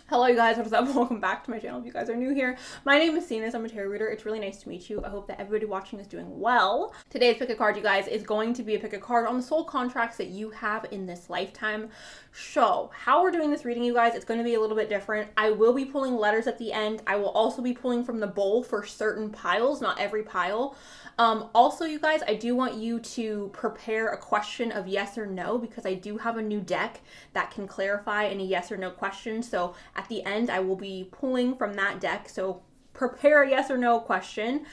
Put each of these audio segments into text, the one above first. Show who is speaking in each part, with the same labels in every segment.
Speaker 1: Hello you guys, what is up? Welcome back to my channel if you guys are new here. My name is Cenus, I'm a tarot reader. It's really nice to meet you. I hope that everybody watching is doing well. Today's pick a card, you guys, is going to be a pick a card on the soul contracts that you have in this lifetime. So, how we're doing this reading, you guys, it's going to be a little bit different. I will be pulling letters at the end. I will also be pulling from the bowl for certain piles, not every pile. Also, you guys, I do want you to prepare a question of yes or no because I do have a new deck that can clarify any yes or no questions. So at the end, I will be pulling from that deck. So prepare a yes or no question.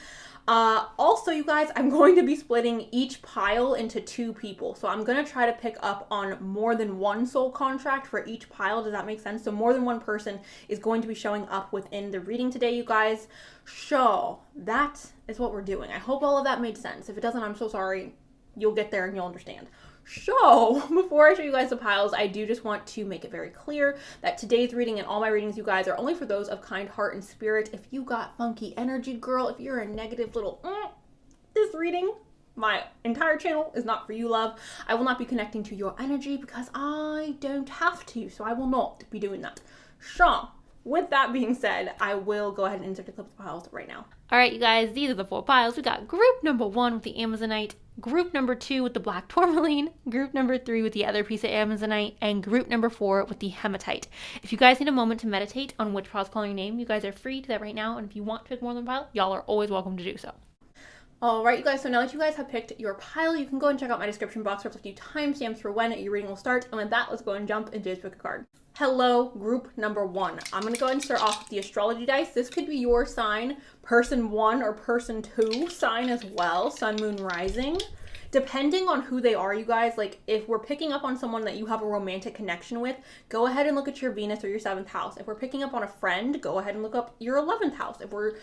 Speaker 1: Also, you guys, I'm going to be splitting each pile into two people. So I'm going to try to pick up on more than one soul contract for each pile. Does that make sense? So more than one person is going to be showing up within the reading today, you guys. So that is what we're doing. I hope all of that made sense. If it doesn't, I'm so sorry. You'll get there and you'll understand. So, before I show you guys the piles, I do just want to make it very clear that today's reading and all my readings, you guys, are only for those of kind heart and spirit. If you got funky energy, girl, if you're a negative little, this reading, my entire channel is not for you, love. I will not be connecting to your energy because I don't have to, so I will not be doing that. So, with that being said, I will go ahead and insert the clip of the piles right now.
Speaker 2: All right, you guys, these are the four piles. We got group number 1 with the Amazonite, group number 2 with the black tourmaline, group number 3 with the other piece of Amazonite, and group number 4 with the hematite. If you guys need a moment to meditate on which pile's calling your name, you guys are free to that right now. And if you want to pick more than one pile, y'all are always welcome to do so.
Speaker 1: All right, you guys, so now that you guys have picked your pile, you can go and check out my description box for a few timestamps for when your reading will start. And with that, let's go and jump into today's pick a card. Hello, group number 1. I'm going to go ahead and start off with the astrology dice. This could be your sign, person 1 or person 2 sign as well, sun, moon, rising. Depending on who they are, you guys, like if we're picking up on someone that you have a romantic connection with, go ahead and look at your Venus or your 7th house. If we're picking up on a friend, go ahead and look up your 11th house. If we're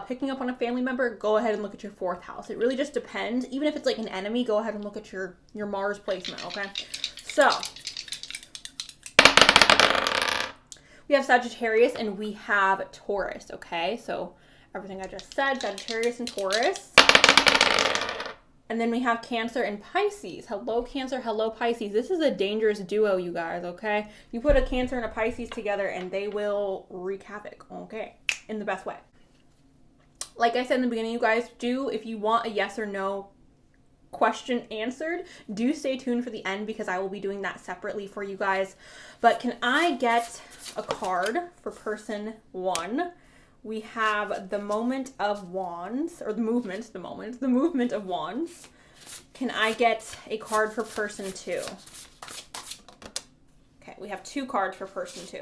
Speaker 1: picking up on a family member, go ahead and look at your 4th house. It really just depends. Even if it's like an enemy, go ahead and look at your Mars placement, okay? So, we have Sagittarius and we have Taurus, okay? So, everything I just said, Sagittarius and Taurus. And then we have Cancer and Pisces. Hello, Cancer. Hello, Pisces. This is a dangerous duo, you guys, okay? You put a Cancer and a Pisces together and they will wreak havoc, okay? In the best way. Like I said in the beginning, you guys, if you want a yes or no question answered, do stay tuned for the end because I will be doing that separately for you guys. But can I get a card for person 1? We have the moment of wands, or the movement of wands. Can I get a card for person 2? Okay, we have 2 cards for person 2.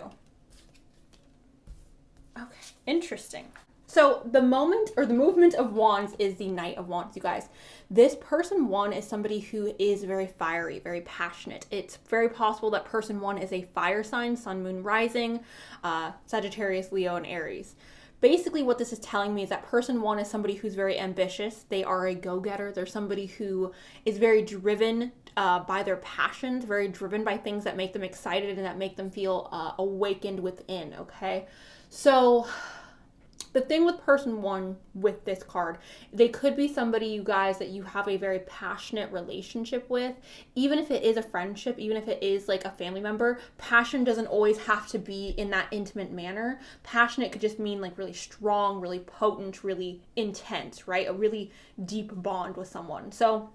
Speaker 1: Okay, interesting. So the moment or the movement of wands is the Knight of Wands, you guys. This person 1 is somebody who is very fiery, very passionate. It's very possible that person 1 is a fire sign, sun, moon, rising, Sagittarius, Leo, and Aries. Basically, what this is telling me is that person 1 is somebody who's very ambitious. They are a go-getter. They're somebody who is very driven by their passions, very driven by things that make them excited and that make them feel awakened within, okay? So the thing with person 1 with this card, they could be somebody, you guys, that you have a very passionate relationship with. Even if it is a friendship, even if it is like a family member, passion doesn't always have to be in that intimate manner. Passionate could just mean like really strong, really potent, really intense, right? A really deep bond with someone. So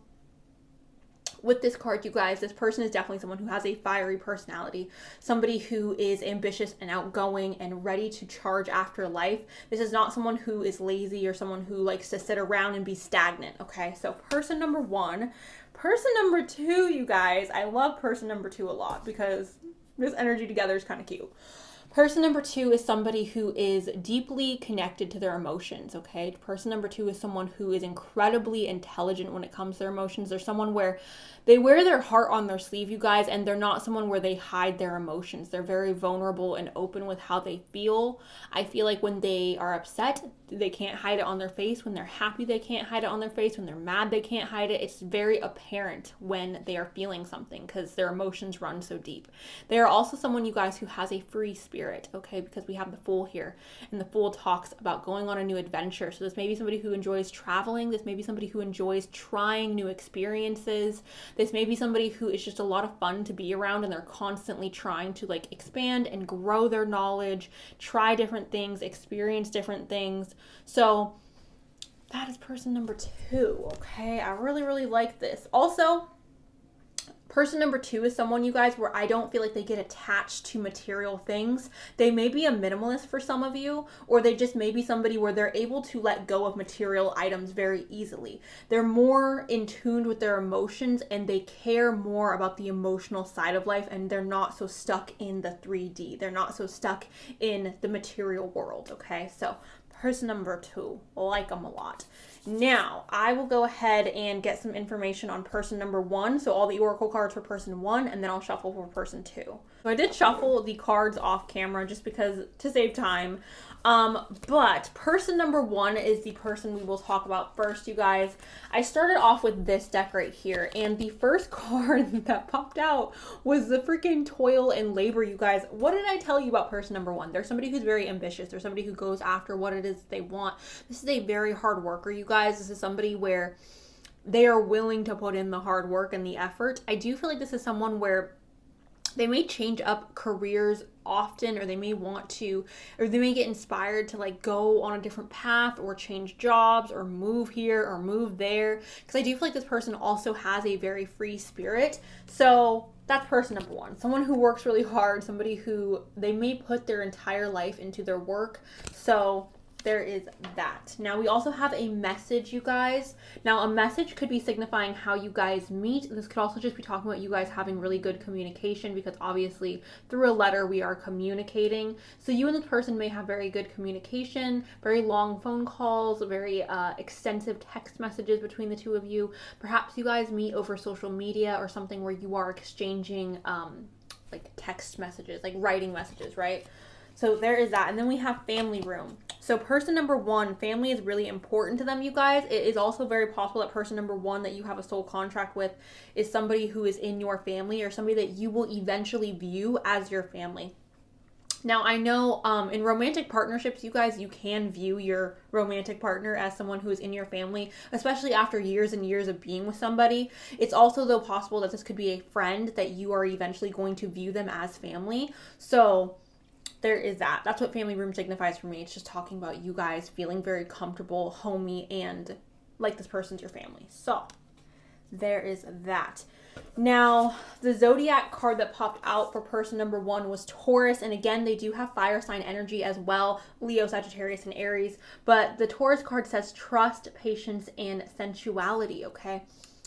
Speaker 1: with this card, you guys, this person is definitely someone who has a fiery personality, somebody who is ambitious and outgoing and ready to charge after life. This is not someone who is lazy or someone who likes to sit around and be stagnant, okay? So person number 1. Person number 2, you guys, I love person number 2 a lot because this energy together is kind of cute. Person number 2 is somebody who is deeply connected to their emotions, okay? Person number 2 is someone who is incredibly intelligent when it comes to their emotions. They're someone where they wear their heart on their sleeve, you guys, and they're not someone where they hide their emotions. They're very vulnerable and open with how they feel. I feel like when they are upset, they can't hide it on their face. When they're happy, they can't hide it on their face. When they're mad, they can't hide it. It's very apparent when they are feeling something because their emotions run so deep. They are also someone, you guys, who has a free spirit. spirit, okay, because we have the Fool here, and the Fool talks about going on a new adventure. So this may be somebody who enjoys traveling. This may be somebody who enjoys trying new experiences. This may be somebody who is just a lot of fun to be around, and they're constantly trying to like expand and grow their knowledge, try different things, experience different things. So that is person number 2, okay? I really, really like this. Also, person number 2 is someone, you guys, where I don't feel like they get attached to material things. They may be a minimalist for some of you, or they just may be somebody where they're able to let go of material items very easily. They're more in tune with their emotions, and they care more about the emotional side of life, and they're not so stuck in the 3D. They're not so stuck in the material world, okay? So person number 2, like them a lot. Now, I will go ahead and get some information on person number 1. So all the oracle cards for person 1, and then I'll shuffle for person 2. So I did shuffle the cards off camera just because to save time. But person number 1 is the person we will talk about first, you guys. I started off with this deck right here, and the first card that popped out was the freaking toil and labor, you guys. What did I tell you about person number 1? They're somebody who's very ambitious. They're somebody who goes after what it is they want. This is a very hard worker, you guys. This is somebody where they are willing to put in the hard work and the effort. I do feel like this is someone where they may change up careers often, or they may want to, or they may get inspired to like go on a different path or change jobs or move here or move there, because I do feel like this person also has a very free spirit. So that's person number 1. Someone who works really hard, somebody who they may put their entire life into their work. So there is that. Now we also have a message, you guys. Now a message could be signifying how you guys meet. This could also just be talking about you guys having really good communication, because obviously through a letter we are communicating. So you and this person may have very good communication, very long phone calls, very extensive text messages between the two of you. Perhaps you guys meet over social media or something where you are exchanging like text messages, like writing messages, right? So there is that. And then we have family room. So person number 1, family is really important to them, you guys. It is also very possible that person number 1 that you have a soul contract with is somebody who is in your family, or somebody that you will eventually view as your family. Now, I know in romantic partnerships, you guys, you can view your romantic partner as someone who is in your family, especially after years and years of being with somebody. It's also, though, possible that this could be a friend that you are eventually going to view them as family. So there is that. That's what family room signifies for me. It's just talking about you guys feeling very comfortable, homey, and like this person's your family. So there is that. Now, the zodiac card that popped out for person number 1 was Taurus. And again, they do have fire sign energy as well. Leo, Sagittarius, and Aries. But the Taurus card says trust, patience, and sensuality, okay?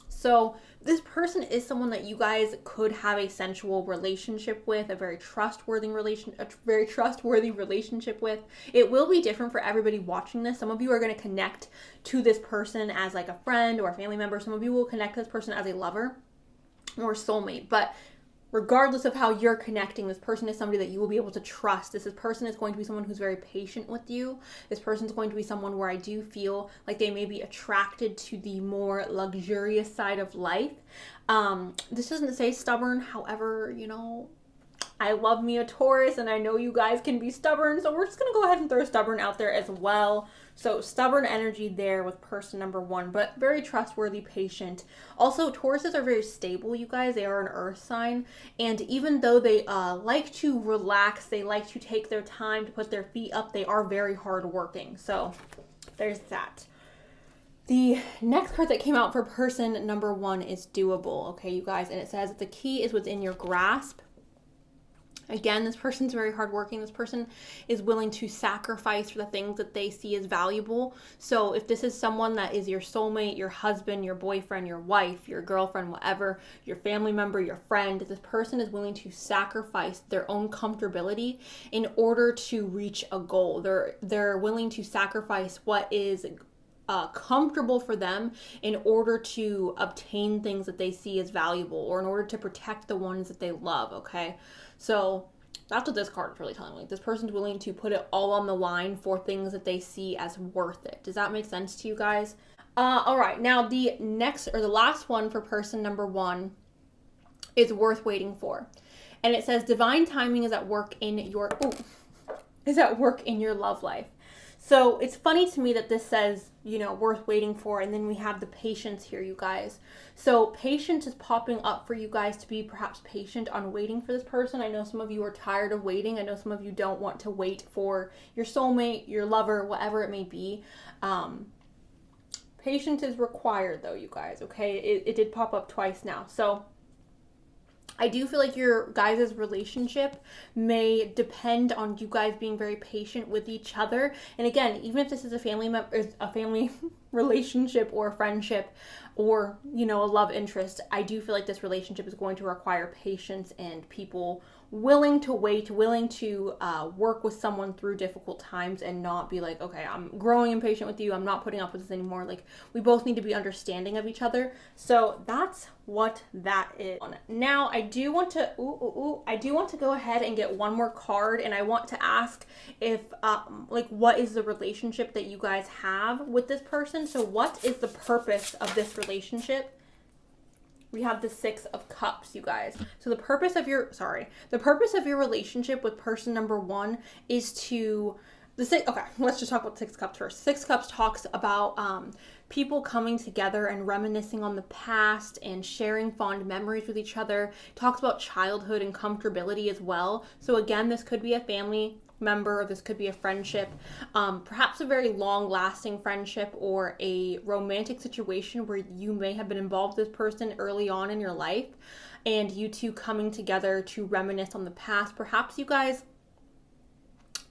Speaker 1: So this person is someone that you guys could have a sensual relationship with, a very trustworthy relationship with. It will be different for everybody watching this. Some of you are going to connect to this person as like a friend or a family member. Some of you will connect to this person as a lover or soulmate. But regardless of how you're connecting, this person is somebody that you will be able to trust. This person is going to be someone who's very patient with you. This person is going to be someone where I do feel like they may be attracted to the more luxurious side of life. This doesn't say stubborn. However, you know, I love me a Taurus, and I know you guys can be stubborn, so we're just going to go ahead and throw stubborn out there as well. So stubborn energy there with person number 1, but very trustworthy, patient. Also, Tauruses are very stable, you guys. They are an earth sign, and even though they like to relax, they like to take their time to put their feet up, they are very hardworking. So there's that. The next card that came out for person number 1 is doable, okay, you guys, and it says the key is within your grasp. Again, this person's very hardworking. This person is willing to sacrifice for the things that they see as valuable. So if this is someone that is your soulmate, your husband, your boyfriend, your wife, your girlfriend, whatever, your family member, your friend, this person is willing to sacrifice their own comfortability in order to reach a goal. They're willing to sacrifice what is comfortable for them in order to obtain things that they see as valuable, or in order to protect the ones that they love, okay? So that's what this card is really telling me. Like, this person's willing to put it all on the line for things that they see as worth it. Does that make sense to you guys? All right, now the next, or the last one for person number 1 is worth waiting for. And it says divine timing is at work in your love life. So it's funny to me that this says, you know, worth waiting for, and then we have the patience here, you guys. So patience is popping up for you guys to be perhaps patient on waiting for this person. I know some of you are tired of waiting. I know some of you don't want to wait for your soulmate, your lover, whatever it may be. Patience is required though, you guys, okay? It did pop up twice now. So I do feel like your guys' relationship may depend on you guys being very patient with each other. And again, even if this is a family relationship or a friendship or, you know, a love interest, I do feel like this relationship is going to require patience and people willing to wait, willing to work with someone through difficult times and not be like, okay, I'm growing impatient with you, I'm not putting up with this anymore. Like, we both need to be understanding of each other. So that's what that is. Now, I do want to go ahead and get one more card, and I want to ask if, like, what is the relationship that you guys have with this person? So what is the purpose of this relationship? We have the Six of Cups, you guys. So the purpose of your relationship with person number one is to, okay, let's just talk about Six Cups first. Six Cups talks about people coming together and reminiscing on the past and sharing fond memories with each other. It talks about childhood and comfortability as well. So again, this could be a family member, or this could be a friendship, perhaps a very long-lasting friendship or a romantic situation where you may have been involved with this person early on in your life and you two coming together to reminisce on the past. Perhaps you guys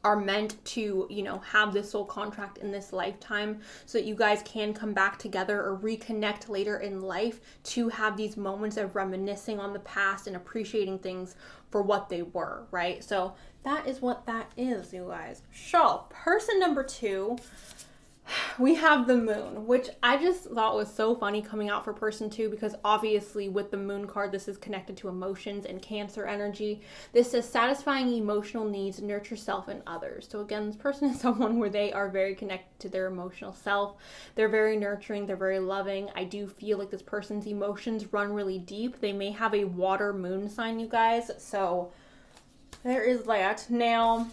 Speaker 1: are meant to, you know, have this soul contract in this lifetime so that you guys can come back together or reconnect later in life to have these moments of reminiscing on the past and appreciating things for what they were, right? So that is what that is, you guys. So, person number two, we have the moon, which I just thought was so funny coming out for person two, because obviously with the moon card, this is connected to emotions and Cancer energy. This says satisfying emotional needs, nurture self and others. So again, this person is someone where they are very connected to their emotional self. They're very nurturing. They're very loving. I do feel like this person's emotions run really deep. They may have a water moon sign, you guys. So there is that. Now,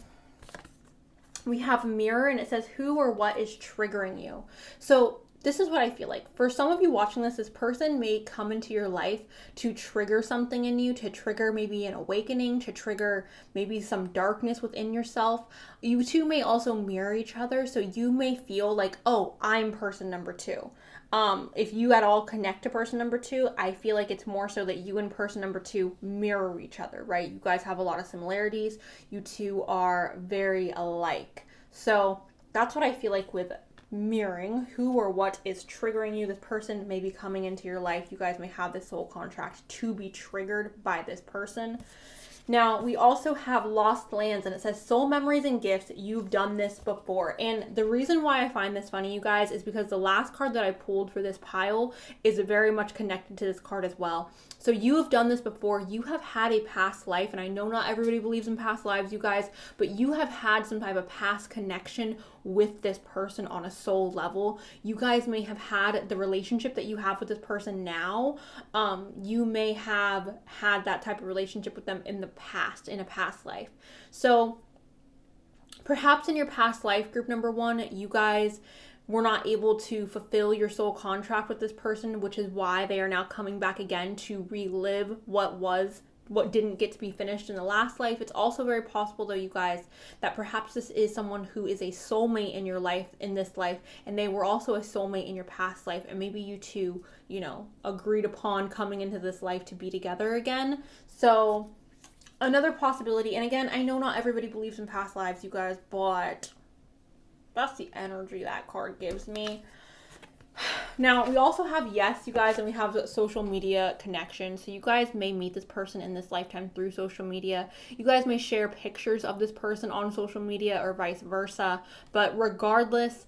Speaker 1: we have a mirror, and it says who or what is triggering you. So this is what I feel like. For some of you watching this person may come into your life to trigger something in you, to trigger maybe an awakening, to trigger maybe some darkness within yourself. You two may also mirror each other, so you may feel like, oh, I'm person number two. If you at all connect to person number two, I feel like it's more so that you and person number two mirror each other, right? You guys have a lot of similarities. You two are very alike. So that's what I feel like with mirroring. Who or what is triggering you. This person may be coming into your life. You guys may have this soul contract to be triggered by this person. Now, we also have Lost Lands, and it says soul memories and gifts. You've done this before. And the reason why I find this funny, you guys, is because the last card that I pulled for this pile is very much connected to this card as well. So you have done this before. You have had a past life, and I know not everybody believes in past lives, you guys, but you have had some type of past connection with this person on a soul level. You guys may have had the relationship that you have with this person now. You may have had that type of relationship with them in the past, in a past life. So perhaps in your past life, group number one, you guys were not able to fulfill your soul contract with this person, which is why they are now coming back again to relive what didn't get to be finished in the last life. It's also very possible, though, you guys, that perhaps this is someone who is a soulmate in your life, in this life, and they were also a soulmate in your past life, and maybe you two, you know, agreed upon coming into this life to be together again. So another possibility, and again, I know not everybody believes in past lives, you guys, but that's the energy that card gives me. Now, we also have yes, you guys, and we have social media connection. So you guys may meet this person in this lifetime through social media. You guys may share pictures of this person on social media or vice versa. But regardless,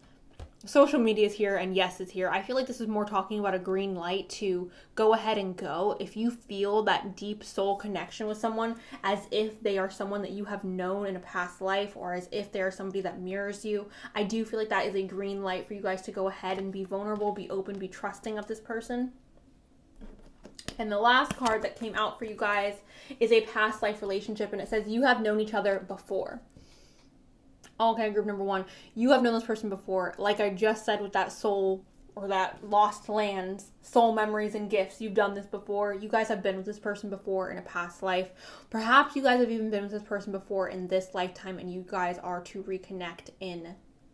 Speaker 1: social media is here and yes is here. I feel like this is more talking about a green light to go ahead and go. If you feel that deep soul connection with someone, as if they are someone that you have known in a past life, or as if they are somebody that mirrors you, I do feel like that is a green light for you guys to go ahead and be vulnerable, be open, be trusting of this person. And the last card that came out for you guys is a past life relationship, and it says you have known each other before. Okay, group number 1, you have known this person before. Like I just said with that soul or that lost lands, soul memories and gifts, you've done this before. You guys have been with this person before in a past life. Perhaps you guys have even been with this person before in this lifetime, and you guys are to reconnect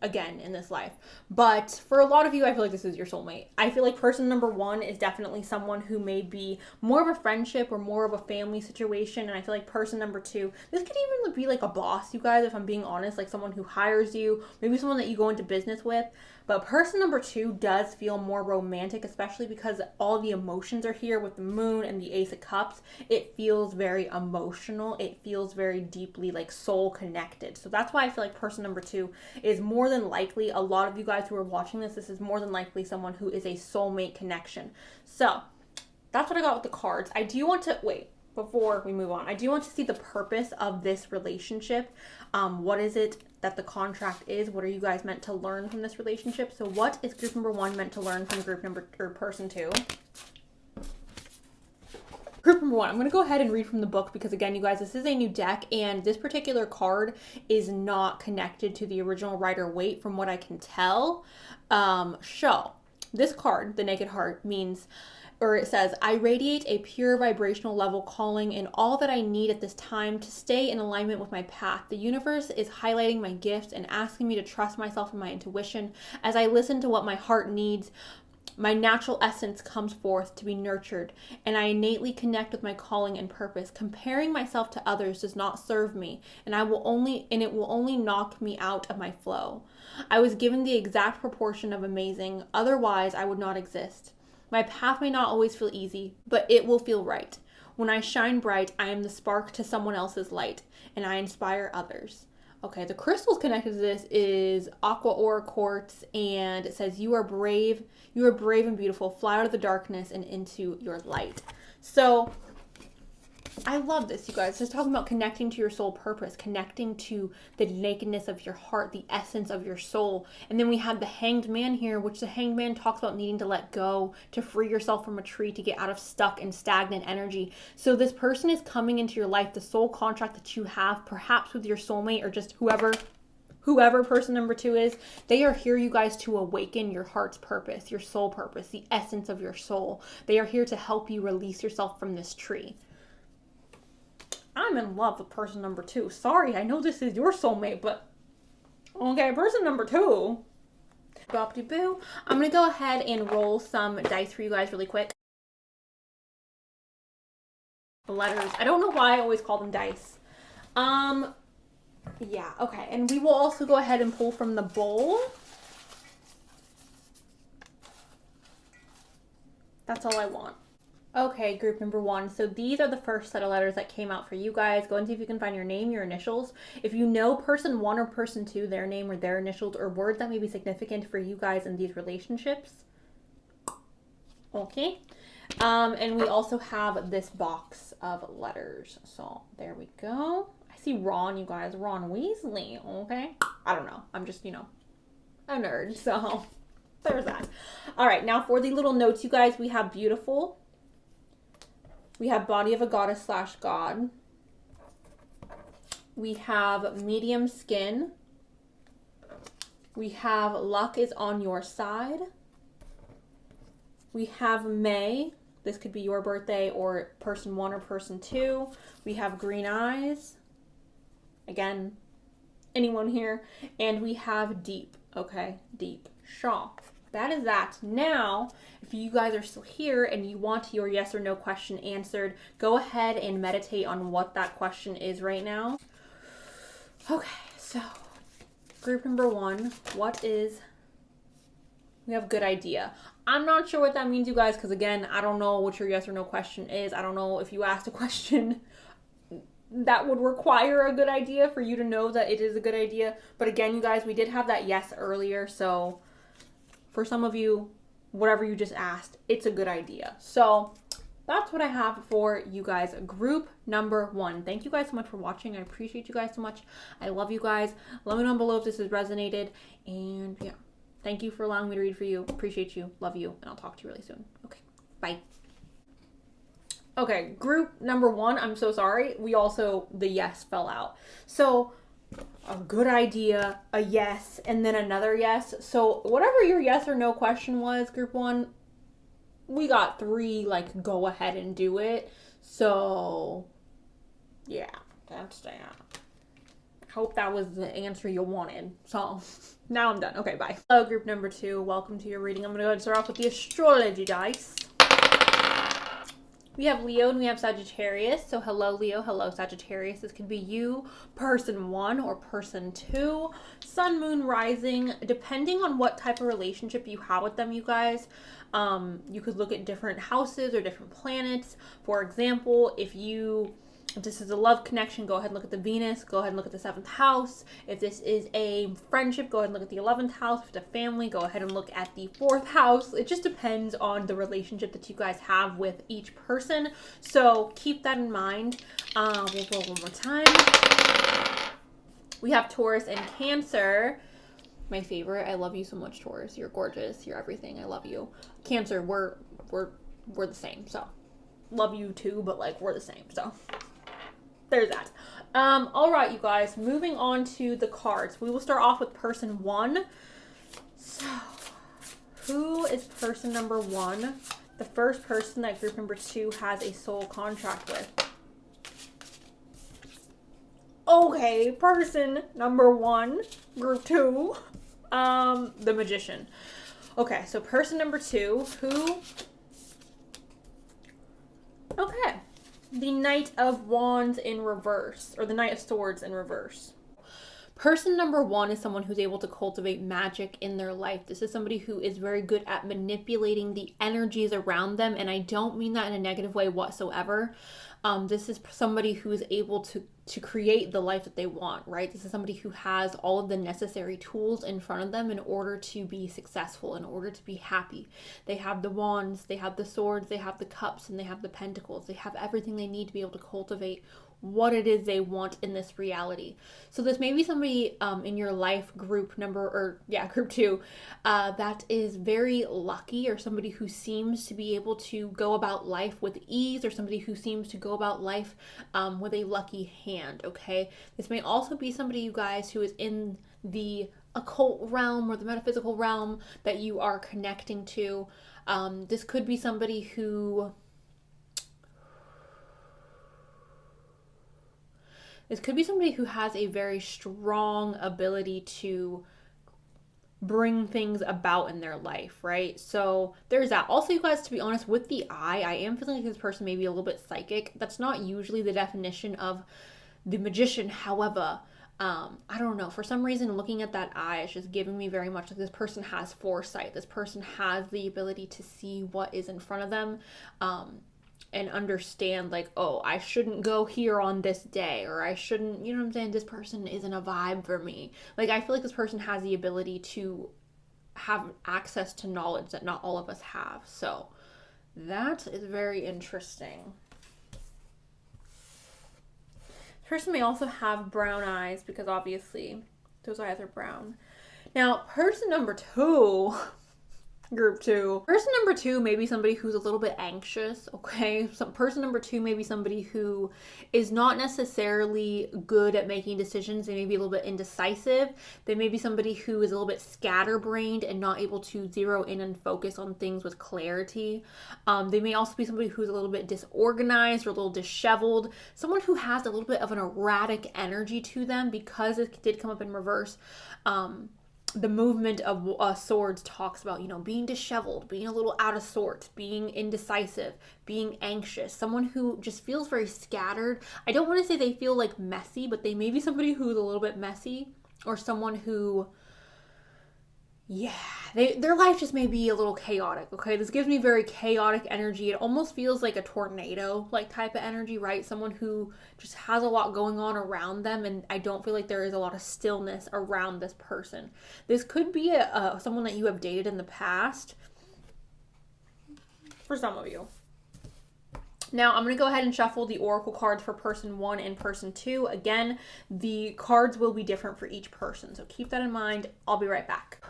Speaker 1: again in this life. But for a lot of you, I feel like this is your soulmate. I feel like person number 1 is definitely someone who may be more of a friendship or more of a family situation. And I feel like person number 2, this could even be like a boss, you guys, if I'm being honest, like someone who hires you, maybe someone that you go into business with. But person number 2 does feel more romantic, especially because all the emotions are here with the moon and the Ace of Cups. It feels very emotional. It feels very deeply like soul connected. So that's why I feel like person number 2 is more than likely, a lot of you guys who are watching this is more than likely someone who is a soulmate connection. So that's what I got with the cards. I do want to, wait, before we move on, I do want to see the purpose of this relationship. What is it that the contract is? What are you guys meant to learn from this relationship? So what is group number 1 meant to learn from group number, or person 2? Group number 1, I'm going to go ahead and read from the book because, again, you guys, this is a new deck, and this particular card is not connected to the original Rider-Waite from what I can tell. So this card, the Naked Heart, means, or it says, I radiate a pure vibrational level calling in all that I need at this time to stay in alignment with my path. The universe is highlighting my gifts and asking me to trust myself and my intuition. As I listen to what my heart needs, my natural essence comes forth to be nurtured, and I innately connect with my calling and purpose. Comparing myself to others does not serve me, and it will only knock me out of my flow. I was given the exact proportion of amazing, otherwise I would not exist. My path may not always feel easy, but it will feel right. When I shine bright, I am the spark to someone else's light, and I inspire others. Okay, the crystals connected to this is Aqua Aura Quartz, and it says, you are brave and beautiful. Fly out of the darkness and into your light. So I love this, you guys. Just talking about connecting to your soul purpose, connecting to the nakedness of your heart, the essence of your soul. And then we have the Hanged Man here, which the Hanged Man talks about needing to let go, to free yourself from a tree, to get out of stuck and stagnant energy. So this person is coming into your life, the soul contract that you have, perhaps with your soulmate or just whoever person number 2 is. They are here, you guys, to awaken your heart's purpose, your soul purpose, the essence of your soul. They are here to help you release yourself from this tree. I'm in love with person number 2. Sorry, I know this is your soulmate, but okay, person number 2. Boppity-boo. I'm going to go ahead and roll some dice for you guys really quick. The letters. I don't know why I always call them dice. Yeah, okay. And we will also go ahead and pull from the bowl. That's all I want. Okay, group number 1. So these are the first set of letters that came out for you guys. Go and see if you can find your name, your initials. If you know person 1 or person 2, their name or their initials, or words that may be significant for you guys in these relationships. Okay. And we also have this box of letters. So there we go. I see Ron, you guys. Ron Weasley. Okay. I don't know. I'm just, a nerd. So there's that. All right. Now for the little notes, you guys, we have beautiful. We have body of a goddess / god. We have medium skin. We have luck is on your side. We have May. This could be your birthday or person 1 or person 2. We have green eyes. Again, anyone here. And we have deep. Okay, deep. Shaw. That is that. Now, if you guys are still here and you want your yes or no question answered, go ahead and meditate on what that question is right now. Okay, so group number 1, we have good idea. I'm not sure what that means, you guys, because again, I don't know what your yes or no question is. I don't know if you asked a question that would require a good idea for you to know that it is a good idea. But again, you guys, we did have that yes earlier, so for some of you, whatever you just asked, it's a good idea. So that's what I have for you guys. Group number 1. Thank you guys so much for watching. I appreciate you guys so much. I love you guys. Let me know below if this has resonated. And yeah, thank you for allowing me to read for you. Appreciate you. Love you. And I'll talk to you really soon. Okay. Bye. Okay, group number 1, I'm so sorry. The yes fell out. So, a good idea, a yes, and then another yes. So, whatever your yes or no question was, group 1, we got 3, like, go ahead and do it. So, yeah, that's that. Hope that was the answer you wanted. So, now I'm done. Okay, bye. Hello, group number 2. Welcome to your reading. I'm going to go ahead and start off with the astrology dice. We have Leo and we have Sagittarius. So hello Leo, hello Sagittarius. This could be you, person 1 or person 2, sun, moon, rising. Depending on what type of relationship you have with them, you guys, you could look at different houses or different planets. For example, if this is a love connection, go ahead and look at the Venus. Go ahead and look at the 7th house. If this is a friendship, go ahead and look at the 11th house. If it's a family, go ahead and look at the 4th house. It just depends on the relationship that you guys have with each person. So keep that in mind. We'll go one more time. We have Taurus and Cancer. My favorite. I love you so much, Taurus. You're gorgeous. You're everything. I love you. Cancer, we're the same. So love you too, but like we're the same. So there's that. All right, you guys, moving on to the cards. We will start off with person 1. So, who is person number 1? The first person that group number 2 has a soul contract with. Okay, person number 1, group 2, the Magician. Okay, so person number 2, who? Okay. The Knight of Wands in reverse, or the Knight of Swords in reverse. Person number 1 is someone who's able to cultivate magic in their life. This is somebody who is very good at manipulating the energies around them, and I don't mean that in a negative way whatsoever. This is somebody who is able to create the life that they want, right? This is somebody who has all of the necessary tools in front of them in order to be successful, in order to be happy. They have the wands, they have the swords, they have the cups, and they have the pentacles. They have everything they need to be able to cultivate what it is they want in this reality. So this may be somebody in your life, group 2, that is very lucky, or somebody who seems to be able to go about life with ease, or somebody who seems to go about life with a lucky hand, okay? This may also be somebody, you guys, who is in the occult realm or the metaphysical realm that you are connecting to. This could be somebody who... This could be somebody who has a very strong ability to bring things about in their life, right? So there's that. Also, you guys, to be honest, with the eye, I am feeling like this person may be a little bit psychic. That's not usually the definition of the Magician. However, I don't know. For some reason, looking at that eye is just giving me very much like this person has foresight. This person has the ability to see what is in front of them. And understand like, oh, I shouldn't go here on this day, or I shouldn't, you know what I'm saying? This person isn't a vibe for me. Like, I feel like this person has the ability to have access to knowledge that not all of us have. So that is very interesting. This person may also have brown eyes because obviously those eyes are brown. Now, person number 2... Group 2. Person number 2 may be somebody who's a little bit anxious, okay? Person number 2 may be somebody who is not necessarily good at making decisions. They may be a little bit indecisive. They may be somebody who is a little bit scatterbrained and not able to zero in and focus on things with clarity. They may also be somebody who's a little bit disorganized or a little disheveled. Someone who has a little bit of an erratic energy to them because it did come up in reverse. The movement of swords talks about, you know, being disheveled, being a little out of sorts, being indecisive, being anxious, someone who just feels very scattered. I don't want to say they feel like messy, but they may be somebody who's a little bit messy, or someone who, their life just may be a little chaotic, okay? This gives me very chaotic energy. It almost feels like a tornado, like type of energy, right? Someone who just has a lot going on around them, and I don't feel like there is a lot of stillness around this person. This could be someone that you have dated in the past, for some of you. Now, I'm going to go ahead and shuffle the oracle cards for person 1 and person 2. Again, the cards will be different for each person, so keep that in mind. I'll be right back.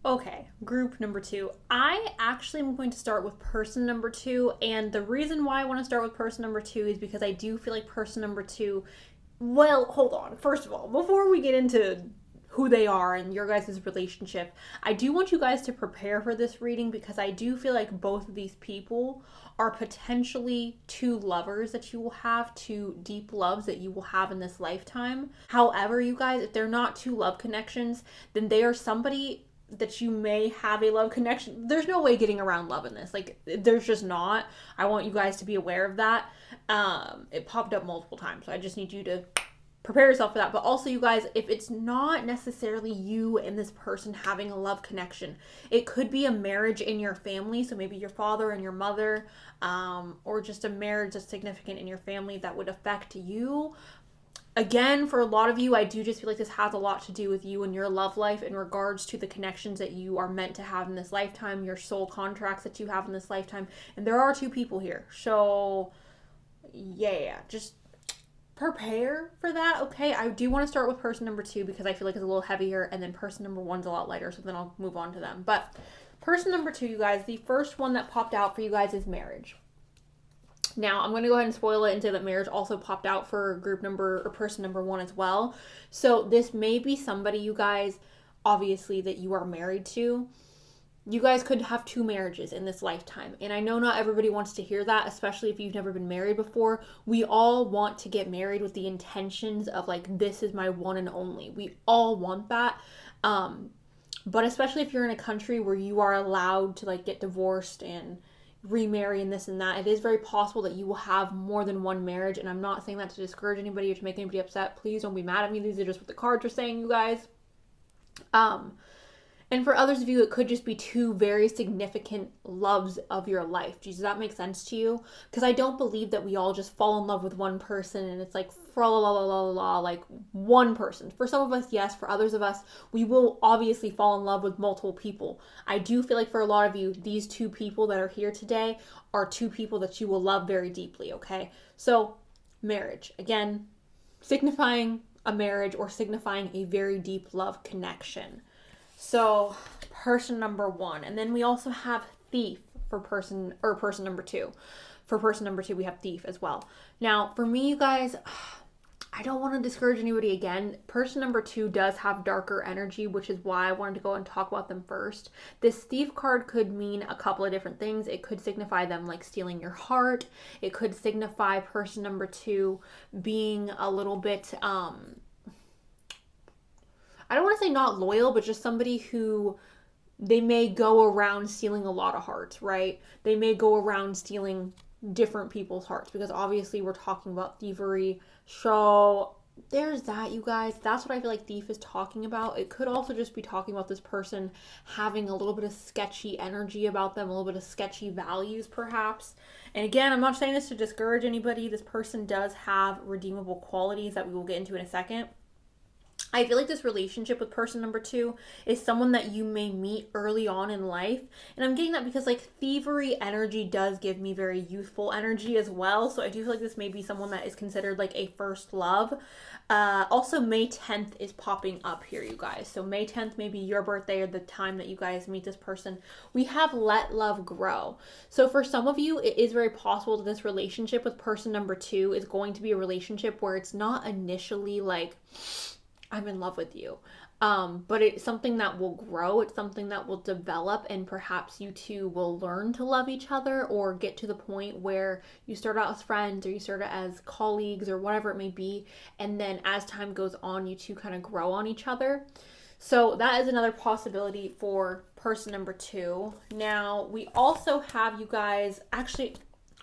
Speaker 1: Okay, group number 2. I actually am going to start with person number 2, and the reason why I want to start with person number 2 is because I do feel like person number 2, well, hold on. First of all, before we get into who they are and your guys' relationship, I do want you guys to prepare for this reading because I do feel like both of these people are potentially two lovers that you will have, two deep loves that you will have in this lifetime. However, you guys, if they're not two love connections, then they are somebody that you may have a love connection. There's no way getting around love in this. Like, there's just not. I want you guys to be aware of that. It popped up multiple times, so I just need you to prepare yourself for that. But also, you guys, if it's not necessarily you and this person having a love connection, it could be a marriage in your family. So maybe your father and your mother, or just a marriage that's significant in your family that would affect you. Again, for a lot of you, I do just feel like this has a lot to do with you and your love life in regards to the connections that you are meant to have in this lifetime, your soul contracts that you have in this lifetime. And there are two people here. So, yeah, just prepare for that, okay? I do want to start with person number 2 because I feel like it's a little heavier, and then person number 1's a lot lighter, so then I'll move on to them. But person number 2, you guys, the first one that popped out for you guys is marriage. Now, I'm going to go ahead and spoil it and say that marriage also popped out for group number or person number 1 as well. So this may be somebody, you guys, obviously, that you are married to. You guys could have 2 marriages in this lifetime. And I know not everybody wants to hear that, especially if you've never been married before. We all want to get married with the intentions of like, this is my one and only. We all want that. But especially if you're in a country where you are allowed to like get divorced and remarry and this and that, it is very possible that you will have more than one marriage. And I'm not saying that to discourage anybody or to make anybody upset. Please don't be mad at me. These are just what the cards are saying, you guys. And for others of you, it could just be 2 very significant loves of your life. Does that make sense to you? Because I don't believe that we all just fall in love with one person and it's like, la la la la la, like one person. For some of us, yes. For others of us, we will obviously fall in love with multiple people. I do feel like for a lot of you, these 2 people that are here today are 2 people that you will love very deeply, okay? So, marriage. Again, signifying a marriage or signifying a very deep love connection. So, person number 1. And then we also have thief for person number 2. For person number 2, we have thief as well. Now, for me, you guys, I don't want to discourage anybody again. Person number 2 does have darker energy, which is why I wanted to go and talk about them first. This thief card could mean a couple of different things. It could signify them like stealing your heart. It could signify person number 2 being a little bit, I don't want to say not loyal, but just somebody who they may go around stealing a lot of hearts, right? They may go around stealing different people's hearts because obviously we're talking about thievery. So there's that, you guys. That's what I feel like thief is talking about. It could also just be talking about this person having a little bit of sketchy energy about them, a little bit of sketchy values perhaps. And again, I'm not saying this to discourage anybody. This person does have redeemable qualities that we will get into in a second. I feel like this relationship with person number 2 is someone that you may meet early on in life. And I'm getting that because like thievery energy does give me very youthful energy as well. So I do feel like this may be someone that is considered like a first love. Also, May 10th is popping up here, you guys. So May 10th may be your birthday or the time that you guys meet this person. We have let love grow. So for some of you, it is very possible that this relationship with person number 2 is going to be a relationship where it's not initially like, I'm in love with you. But it's something that will grow. It's something that will develop, and perhaps you two will learn to love each other or get to the point where you start out as friends or you start out as colleagues or whatever it may be. And then as time goes on, you two kind of grow on each other. So that is another possibility for person number 2. Now, we also have, you guys, actually,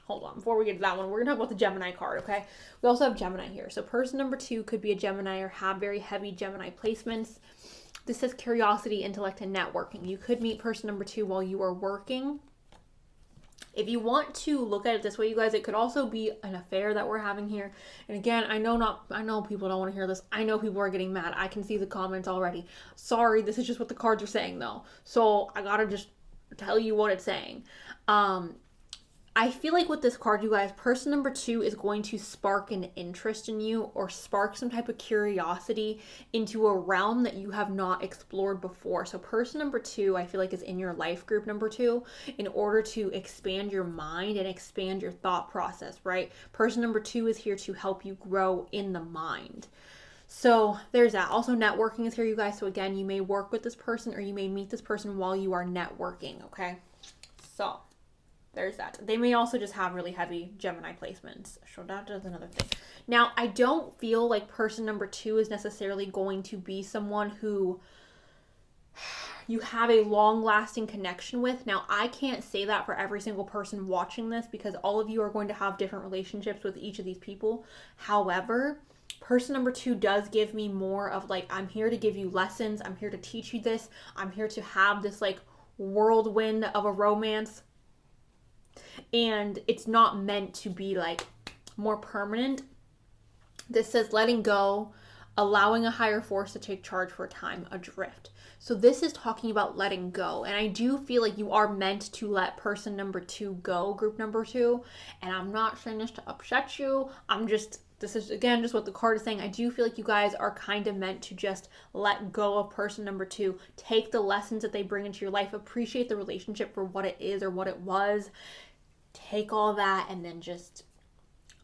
Speaker 1: hold on, before we get to that one, we're going to talk about the Gemini card, okay? We also have Gemini here. So person number 2 could be a Gemini or have very heavy Gemini placements. This says curiosity, intellect, and networking. You could meet person number 2 while you are working. If you want to look at it this way, you guys, it could also be an affair that we're having here. And again, I know people don't want to hear this. I know people are getting mad. I can see the comments already. Sorry, this is just what the cards are saying though. So I gotta just tell you what it's saying. I feel like with this card, you guys, person number 2 is going to spark an interest in you or spark some type of curiosity into a realm that you have not explored before. So person number 2, I feel like, is in your life, group number 2, in order to expand your mind and expand your thought process, right? Person number 2 is here to help you grow in the mind. So there's that. Also, networking is here, you guys. So again, you may work with this person or you may meet this person while you are networking, okay? So there's that. They may also just have really heavy Gemini placements. So that is another thing. Now, I don't feel like person number 2 is necessarily going to be someone who you have a long-lasting connection with. Now, I can't say that for every single person watching this because all of you are going to have different relationships with each of these people. However, person number 2 does give me more of like, I'm here to give you lessons. I'm here to teach you this. I'm here to have this like whirlwind of a romance. And it's not meant to be like more permanent. This says letting go, allowing a higher force to take charge for a time, adrift. So this is talking about letting go. And I do feel like you are meant to let person number 2 go, group number 2. And I'm not saying this to upset you. This is again just what the card is saying. I do feel like you guys are kind of meant to just let go of person number 2. Take the lessons that they bring into your life. Appreciate the relationship for what it is or what it was. Take all that and then just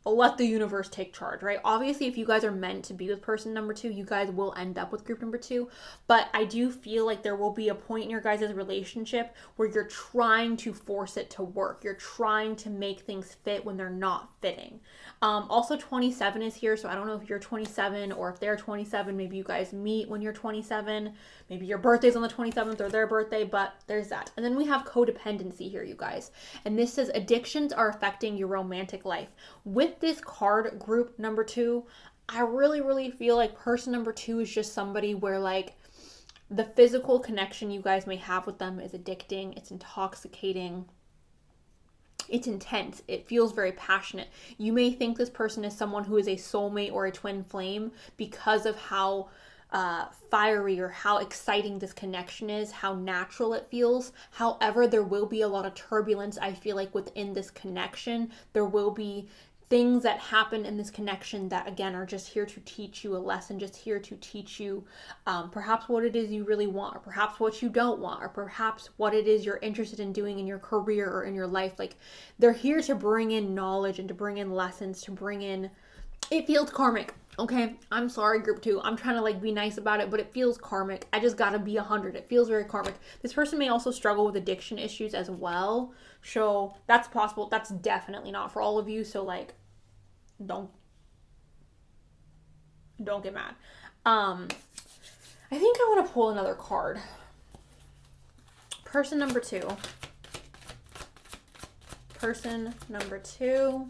Speaker 1: let the universe take charge, right? Obviously, if you guys are meant to be with person number 2, you guys will end up with group number 2. But I do feel like there will be a point in your guys' relationship where you're trying to force it to work. You're trying to make things fit when they're not fitting. Also, 27 is here. So I don't know if you're 27 or if they're 27. Maybe you guys meet when you're 27. Maybe your birthday's on the 27th or their birthday, but there's that. And then we have codependency here, you guys. And this says addictions are affecting your romantic life. With this card, group number 2, I really feel like person number 2 is just somebody where like the physical connection you guys may have with them is addicting, it's intoxicating, it's intense, it feels very passionate. You may think this person is someone who is a soulmate or a twin flame because of how fiery or how exciting this connection is, how natural it feels. However, there will be a lot of turbulence, I feel like, within this connection. There will be things that happen in this connection that, again, are just here to teach you a lesson, just here to teach you perhaps what it is you really want, or perhaps what you don't want, or perhaps what it is you're interested in doing in your career or in your life. Like, they're here to bring in knowledge and to bring in lessons, to bring in, it feels karmic. Okay, I'm sorry, group 2. I'm trying to like be nice about it, but it feels karmic. I just gotta be 100. It feels very karmic. This person may also struggle with addiction issues as well. So that's possible. That's definitely not for all of you. So like, don't get mad. I think I want to pull another card. Person number 2. Person number 2.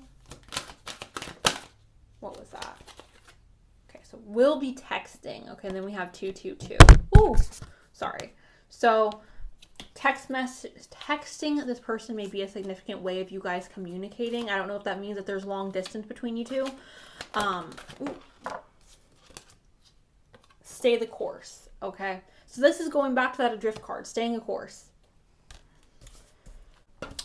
Speaker 1: What was that? So we'll be texting. Okay, and then we have 222. Ooh, sorry. So texting this person may be a significant way of you guys communicating. I don't know if that means that there's long distance between you two. Stay the course. Okay, so this is going back to that adrift card, staying the course.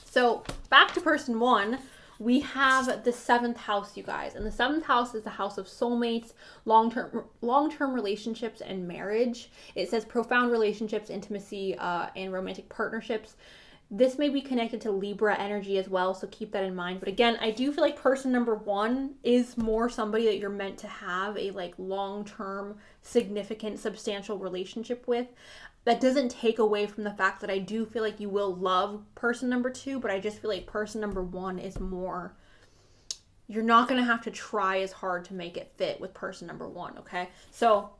Speaker 1: So back to person 1. We have the 7th house, you guys. And the 7th house is the house of soulmates, long-term relationships, and marriage. It says profound relationships, intimacy, and romantic partnerships. This may be connected to Libra energy as well, so keep that in mind. But again, I do feel like person number 1 is more somebody that you're meant to have a like long-term, significant, substantial relationship with. That doesn't take away from the fact that I do feel like you will love person number 2, but I just feel like person number 1 is more, you're not going to have to try as hard to make it fit with person number 1, okay? So,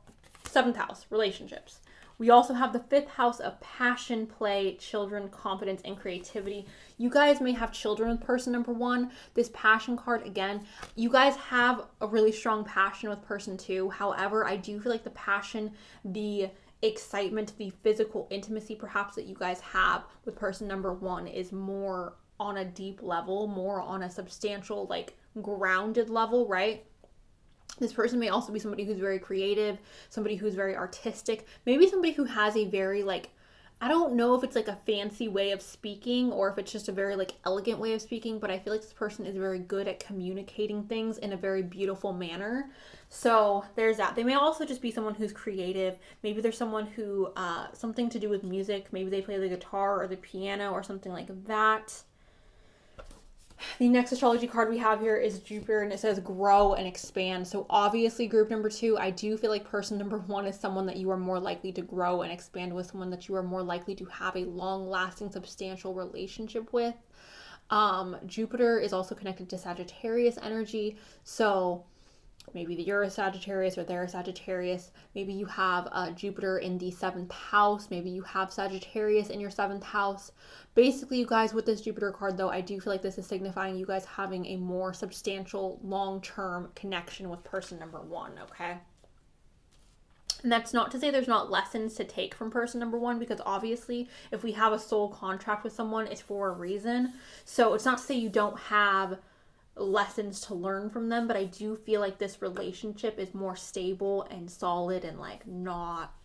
Speaker 1: 7th house, relationships. We also have the 5th house of passion, play, children, confidence, and creativity. You guys may have children with person number 1. This passion card, again, you guys have a really strong passion with person 2. However, I do feel like the passion, the excitement, the physical intimacy perhaps that you guys have with person number 1 is more on a deep level, more on a substantial, like grounded level, right? This person may also be somebody who's very creative, somebody who's very artistic, maybe somebody who has a very like I don't know if it's like a fancy way of speaking or if it's just a very like elegant way of speaking, but I feel like this person is very good at communicating things in a very beautiful manner. So there's that. They may also just be someone who's creative. Maybe there's someone who, something to do with music. Maybe they play the guitar or the piano or something like that. The next astrology card we have here is Jupiter, and it says grow and expand. So obviously group number 2, I do feel like person number 1 is someone that you are more likely to grow and expand with, someone that you are more likely to have a long-lasting, substantial relationship with. Jupiter is also connected to Sagittarius energy. So maybe you're a Sagittarius or they're a Sagittarius. Maybe you have Jupiter in the 7th house. Maybe you have Sagittarius in your 7th house. Basically, you guys, with this Jupiter card, though, I do feel like this is signifying you guys having a more substantial, long-term connection with person number 1, okay? And that's not to say there's not lessons to take from person number 1, because obviously if we have a soul contract with someone, it's for a reason. So it's not to say you don't have lessons to learn from them, but I do feel like this relationship is more stable and solid and like not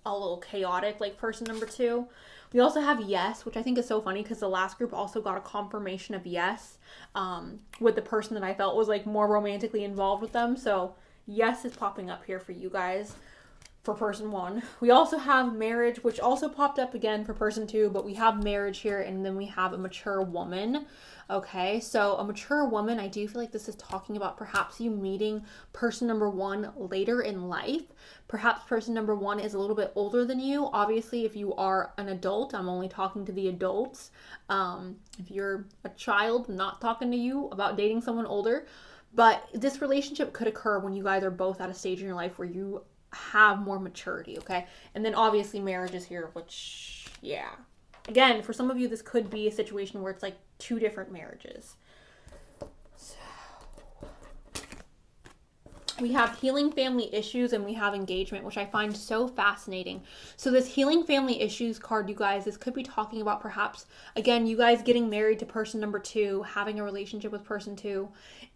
Speaker 1: a little chaotic like person number 2. We also have yes, which I think is so funny because the last group also got a confirmation of yes with the person that I felt was like more romantically involved with them. So yes is popping up here for you guys for person 1. We also have marriage, which also popped up again for person 2, but we have marriage here, and then we have a mature woman. Okay, so a mature woman, I do feel like this is talking about perhaps you meeting person number 1 later in life. Perhaps person number 1 is a little bit older than you. Obviously, if you are an adult, I'm only talking to the adults. If you're a child, I'm not talking to you about dating someone older. But this relationship could occur when you guys are both at a stage in your life where you have more maturity, okay? And then obviously marriage is here, which, yeah. Again, for some of you, this could be a situation where it's like 2 different marriages. So we have healing family issues and we have engagement, which I find so fascinating. So this healing family issues card, you guys, this could be talking about perhaps, again, you guys getting married to person number 2, having a relationship with person 2,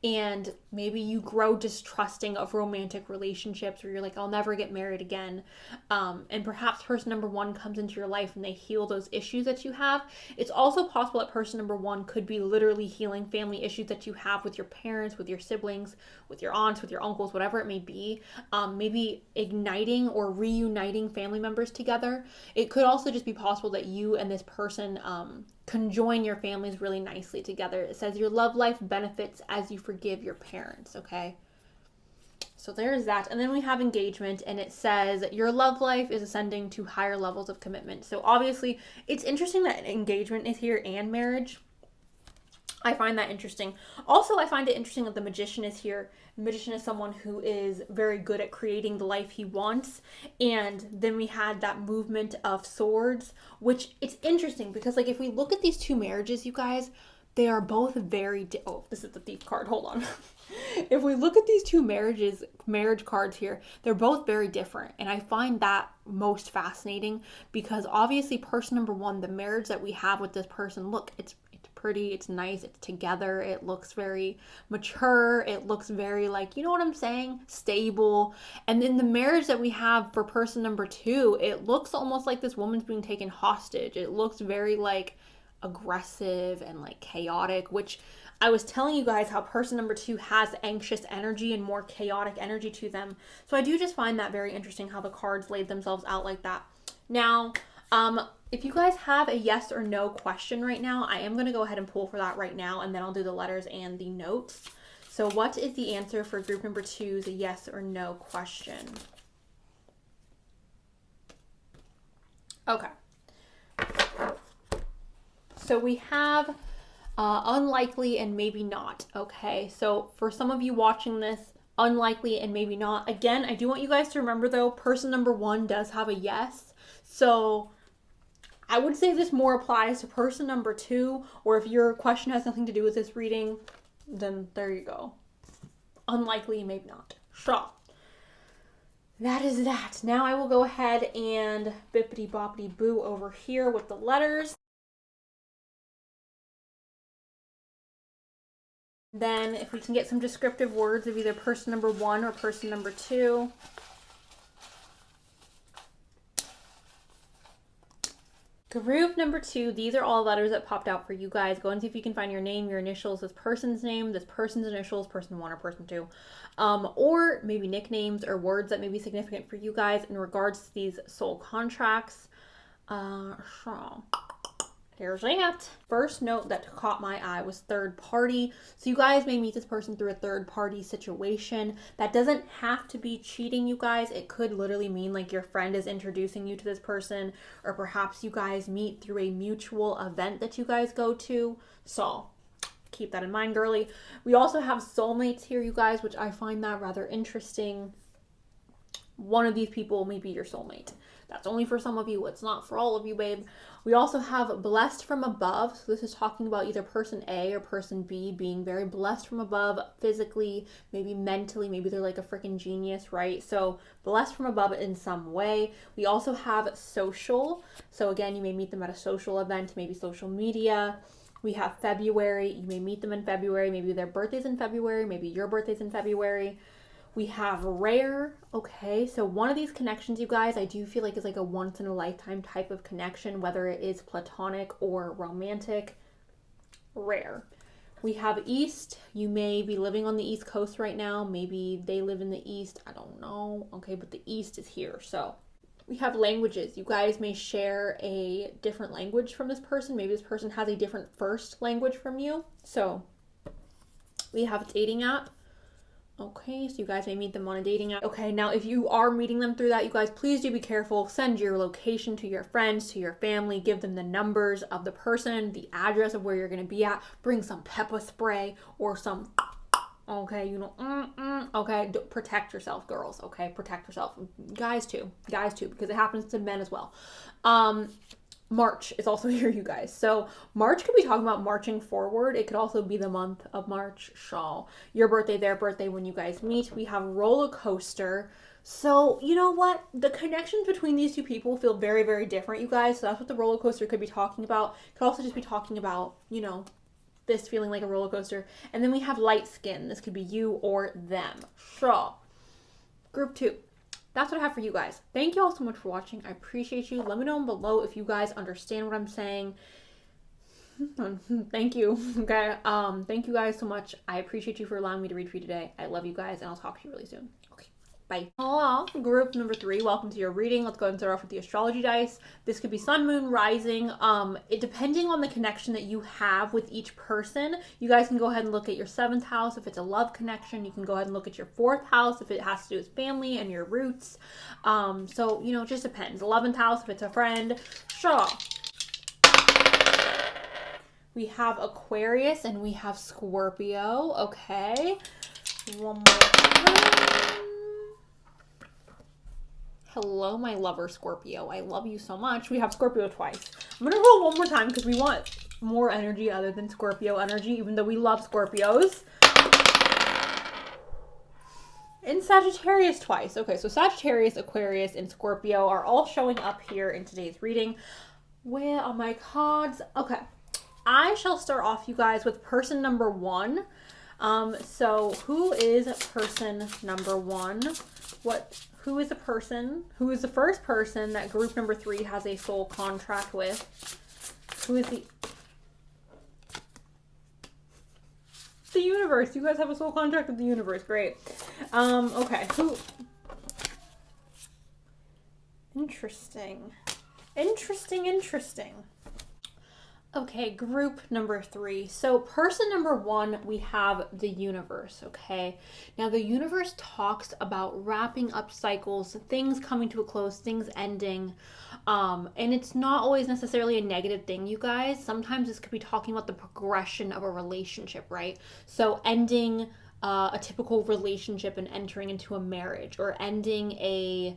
Speaker 1: and maybe you grow distrusting of romantic relationships where you're like, I'll never get married again. And perhaps person number 1 comes into your life and they heal those issues that you have. It's also possible that person number 1 could be literally healing family issues that you have with your parents, with your siblings, with your aunts, with your uncles, whatever it may be. Maybe igniting or reuniting family members together. It could also just be possible that you and this person conjoin your families really nicely together. It says your love life benefits as you forgive your parents, okay? So there's that. And then we have engagement, and it says your love life is ascending to higher levels of commitment. So obviously, it's interesting that engagement is here and marriage. I find that interesting. Also, I find it interesting that the magician is here. The magician is someone who is very good at creating the life he wants. And then we had that movement of swords, which it's interesting because like if we look at these 2 marriages, you guys, they are both very, oh, this is the thief card. Hold on. If we look at these 2 marriage cards here, they're both very different. And I find that most fascinating because obviously person number 1, the marriage that we have with this person, look, it's pretty, it's nice, it's together, it looks very mature, it looks very like, you know what I'm saying, stable. And then the marriage that we have for person number 2, it looks almost like this woman's being taken hostage. It looks very like aggressive and like chaotic, which I was telling you guys how person number 2 has anxious energy and more chaotic energy to them. So I do just find that very interesting how the cards laid themselves out like that. Now, if you guys have a yes or no question right now, I am going to go ahead and pull for that right now, and then I'll do the letters and the notes. So what is the answer for group number 2's yes or no question? Okay. So we have unlikely and maybe not. Okay, so for some of you watching this, unlikely and maybe not. Again, I do want you guys to remember though, person number 1 does have a yes. So I would say this more applies to person number 2, or if your question has nothing to do with this reading, then there you go. Unlikely, maybe not. So that is that. Now I will go ahead and bippity boppity boo over here with the letters. Then if we can get some descriptive words of either person number 1 or person number 2. Group number 2, these are all letters that popped out for you guys. Go and see if you can find your name, your initials, this person's name, this person's initials, person 1 or person 2. Or maybe nicknames or words that may be significant for you guys in regards to these soul contracts. So here's that. First note that caught my eye was third party. So you guys may meet this person through a third party situation. That doesn't have to be cheating, you guys. It could literally mean like your friend is introducing you to this person, or perhaps you guys meet through a mutual event that you guys go to. So keep that in mind, girly. We also have soulmates here, you guys, which I find that rather interesting. One of these people may be your soulmate. That's only for some of you. It's not for all of you, babe. We also have blessed from above. So this is talking about either person A or person B being very blessed from above, physically, maybe mentally. Maybe they're like a freaking genius, right? So blessed from above in some way. We also have social. So again, you may meet them at a social event, maybe social media. We have February. You may meet them in February. Maybe their birthday's in February. Maybe your birthday's in February. We have rare. Okay, so one of these connections, you guys, I do feel like is like a once in a lifetime type of connection, whether it is platonic or romantic. Rare. We have East. You may be living on the East Coast right now. Maybe they live in the East. I don't know. Okay, but the East is here. So we have languages. You guys may share a different language from this person. Maybe this person has a different first language from you. So we have a dating app. Okay, so you guys may meet them on a dating app. Okay, now if you are meeting them through that, you guys, please do be careful. Send your location to your friends, to your family. Give them the numbers of the person, the address of where you're going to be at. Bring some pepper spray or some, okay, you know, okay, protect yourself, girls, okay? Protect yourself. Guys too, because it happens to men as well. March is also here, you guys. So March could be talking about marching forward. It could also be the month of March. So your birthday, their birthday, when you guys meet. We have roller coaster. So you know what? The connections between these two people feel very, very different, you guys. So that's what the roller coaster could be talking about. It could also just be talking about, you know, this feeling like a roller coaster. And then we have light skin. This could be you or them. So group 2. That's what I have for you guys. Thank you all so much for watching. I appreciate you. Let me know below if you guys understand what I'm saying. Thank you. Okay. Thank you guys so much. I appreciate you for allowing me to read for you today. I love you guys, and I'll talk to you really soon. Okay. Bye. Hello, group number 3. Welcome to your reading. Let's go ahead and start off with the astrology dice. This could be sun, moon, rising. Depending on the connection that you have with each person, you guys can go ahead and look at your 7th house. If it's a love connection, you can go ahead and look at your 4th house if it has to do with family and your roots. So, you know, it just depends. 11th house if it's a friend. Sure. We have Aquarius and we have Scorpio. Okay. One more time. Hello, my lover Scorpio. I love you so much. We have Scorpio twice. I'm going to roll one more time because we want more energy other than Scorpio energy, even though we love Scorpios. And Sagittarius twice. Okay, so Sagittarius, Aquarius, and Scorpio are all showing up here in today's reading. Where are my cards? Okay. I shall start off, you guys, with person number 1. So who is person number 1? Who is the person? Who is the first person that group number 3 has a soul contract with? Who is the universe? You guys have a soul contract with the universe. Great. Okay. Who? Interesting. Okay, group number 3. So person number 1, we have the universe, okay? Now the universe talks about wrapping up cycles, things coming to a close, things ending. And it's not always necessarily a negative thing, you guys. Sometimes this could be talking about the progression of a relationship, right? So ending a typical relationship and entering into a marriage, or ending a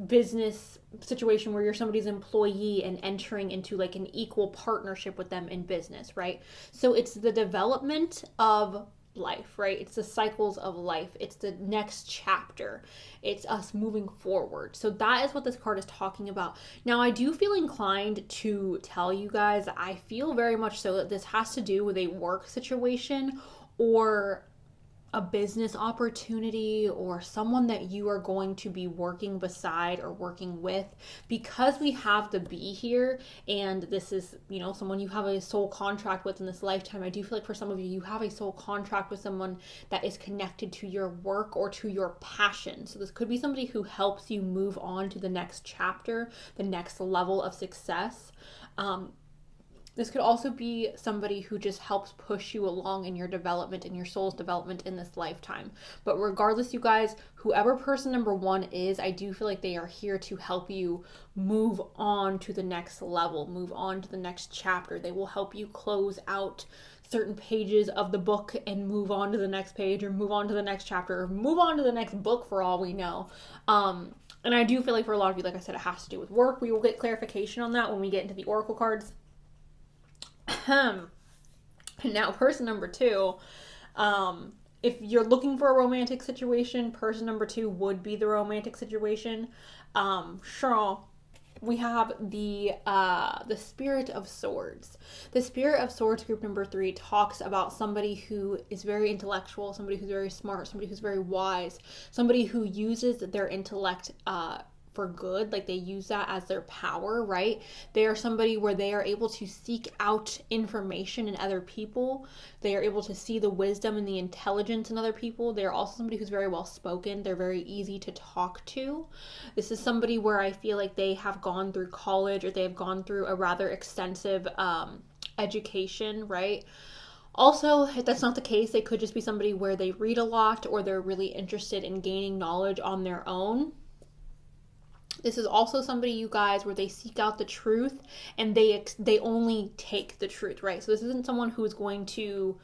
Speaker 1: business situation where you're somebody's employee and entering into like an equal partnership with them in business, right? So it's the development of life, right? It's the cycles of life. It's the next chapter. It's us moving forward. So that is what this card is talking about. Now, I do feel inclined to tell you guys, I feel very much so that this has to do with a work situation or a business opportunity or someone that you are going to be working beside or working with. Because we have the B here, and this is, you know, someone you have a soul contract with in this lifetime. I do feel like for some of you, you have a soul contract with someone that is connected to your work or to your passion. So this could be somebody who helps you move on to the next chapter, the next level of success. This could also be somebody who just helps push you along in your development, in your soul's development in this lifetime. But regardless, you guys, whoever person number 1 is, I do feel like they are here to help you move on to the next level, move on to the next chapter. They will help you close out certain pages of the book and move on to the next page, or move on to the next chapter, or move on to the next book for all we know. And I do feel like for a lot of you, like I said, it has to do with work. We will get clarification on that when we get into the oracle cards. Now, person number 2, if you're looking for a romantic situation, person number 2 would be the romantic situation. Sure, we have the Spirit of Swords. The Spirit of Swords, group number 3, talks about somebody who is very intellectual, somebody who's very smart, somebody who's very wise, somebody who uses their intellect for good, like they use that as their power, right? They are somebody where they are able to seek out information in other people. They are able to see the wisdom and the intelligence in other people. They are also somebody who's very well spoken. They're very easy to talk to. This is somebody where I feel like they have gone through college, or they have gone through a rather extensive education, right? Also, if that's not the case, they could just be somebody where they read a lot, or they're really interested in gaining knowledge on their own. This is also somebody, you guys, where they seek out the truth, and they only take the truth, right? So this isn't someone who is going to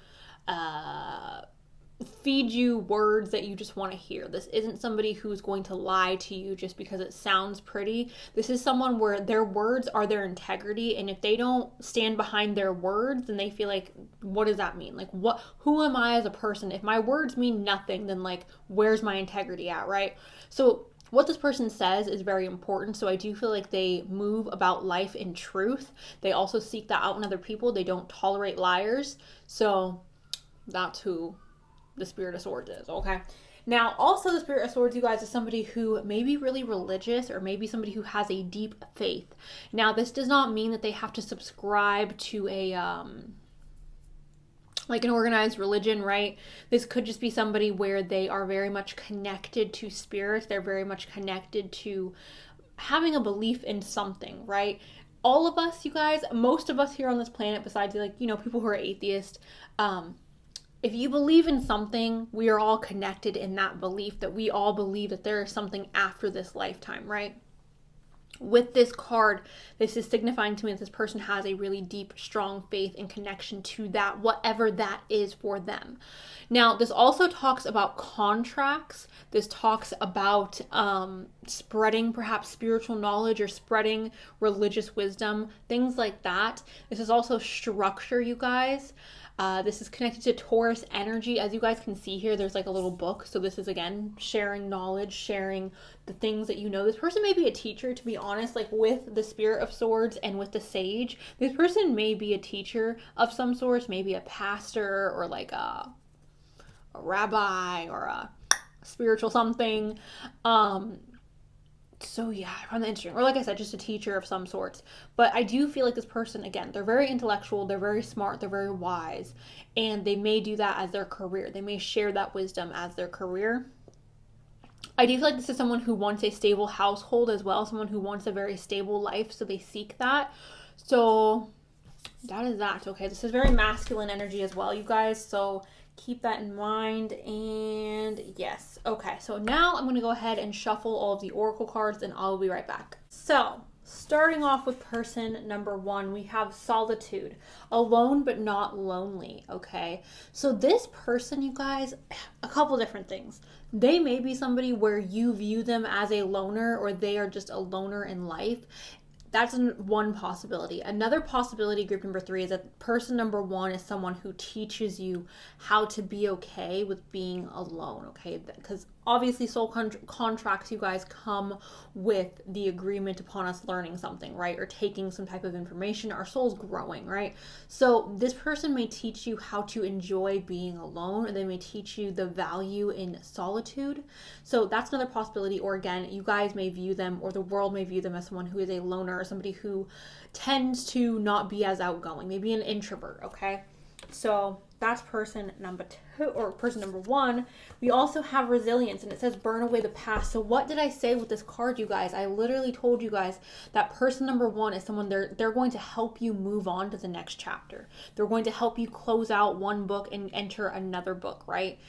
Speaker 1: feed you words that you just want to hear. This isn't somebody who's going to lie to you just because it sounds pretty. This is someone where their words are their integrity, and if they don't stand behind their words, then they feel like, what does that mean? Like, who am I as a person? If my words mean nothing, then like, where's my integrity at, right? So what this person says is very important. So I do feel like they move about life in truth. They also seek that out in other people. They don't tolerate liars. So that's who the Spirit of Swords is, okay? Now, also the Spirit of Swords, you guys, is somebody who may be really religious, or maybe somebody who has a deep faith. Now, this does not mean that they have to subscribe to a like an organized religion, right? This could just be somebody where they are very much connected to spirit. They're very much connected to having a belief in something, right? All of us, you guys, most of us here on this planet, besides like, you know, people who are atheist, if you believe in something, we are all connected in that belief, that we all believe that there is something after this lifetime, right? With this card, this is signifying to me that this person has a really deep, strong faith and connection to that, whatever that is for them. Now, this also talks about contracts. This talks about spreading perhaps spiritual knowledge, or spreading religious wisdom, things like that. This is also structure, you guys. This is connected to Taurus energy. As you guys can see here, there's like a little book. So this is, again, sharing knowledge, sharing the things that you know. This person may be a teacher, to be honest, like with the Spirit of Swords and with the Sage. This person may be a teacher of some sort, maybe a pastor, or like a rabbi, or a spiritual something. So yeah, I found that interesting. Or like I said, just a teacher of some sorts. But I do feel like this person, again, they're very intellectual, they're very smart, they're very wise, and they may do that as their career. They may share that wisdom as their career. I do feel like this is someone who wants a stable household as well, someone who wants a very stable life, so they seek that. So that is that, okay? This is very masculine energy as well, you guys, so keep that in mind. And yes, okay, so now I'm going to go ahead and shuffle all of the oracle cards, and I'll be right back. So starting off with person number 1, we have solitude, alone but not lonely, okay? So this person, you guys, a couple different things. They may be somebody where you view them as a loner, or they are just a loner in life. That's one possibility. Another possibility, group number 3, is that person number 1 is someone who teaches you how to be okay with being alone, okay? Because obviously soul contracts, you guys, come with the agreement upon us learning something, right? Or taking some type of information. Our soul's growing, right? So this person may teach you how to enjoy being alone, or they may teach you the value in solitude. So that's another possibility. Or again, you guys may view them, or the world may view them as someone who is a loner, or somebody who tends to not be as outgoing, maybe an introvert, okay? So that's person number 2, or person number 1. We also have resilience, and it says burn away the past. So what did I say with this card, you guys? I literally told you guys that person number 1 is someone they're going to help you move on to the next chapter. They're going to help you close out one book and enter another book, right?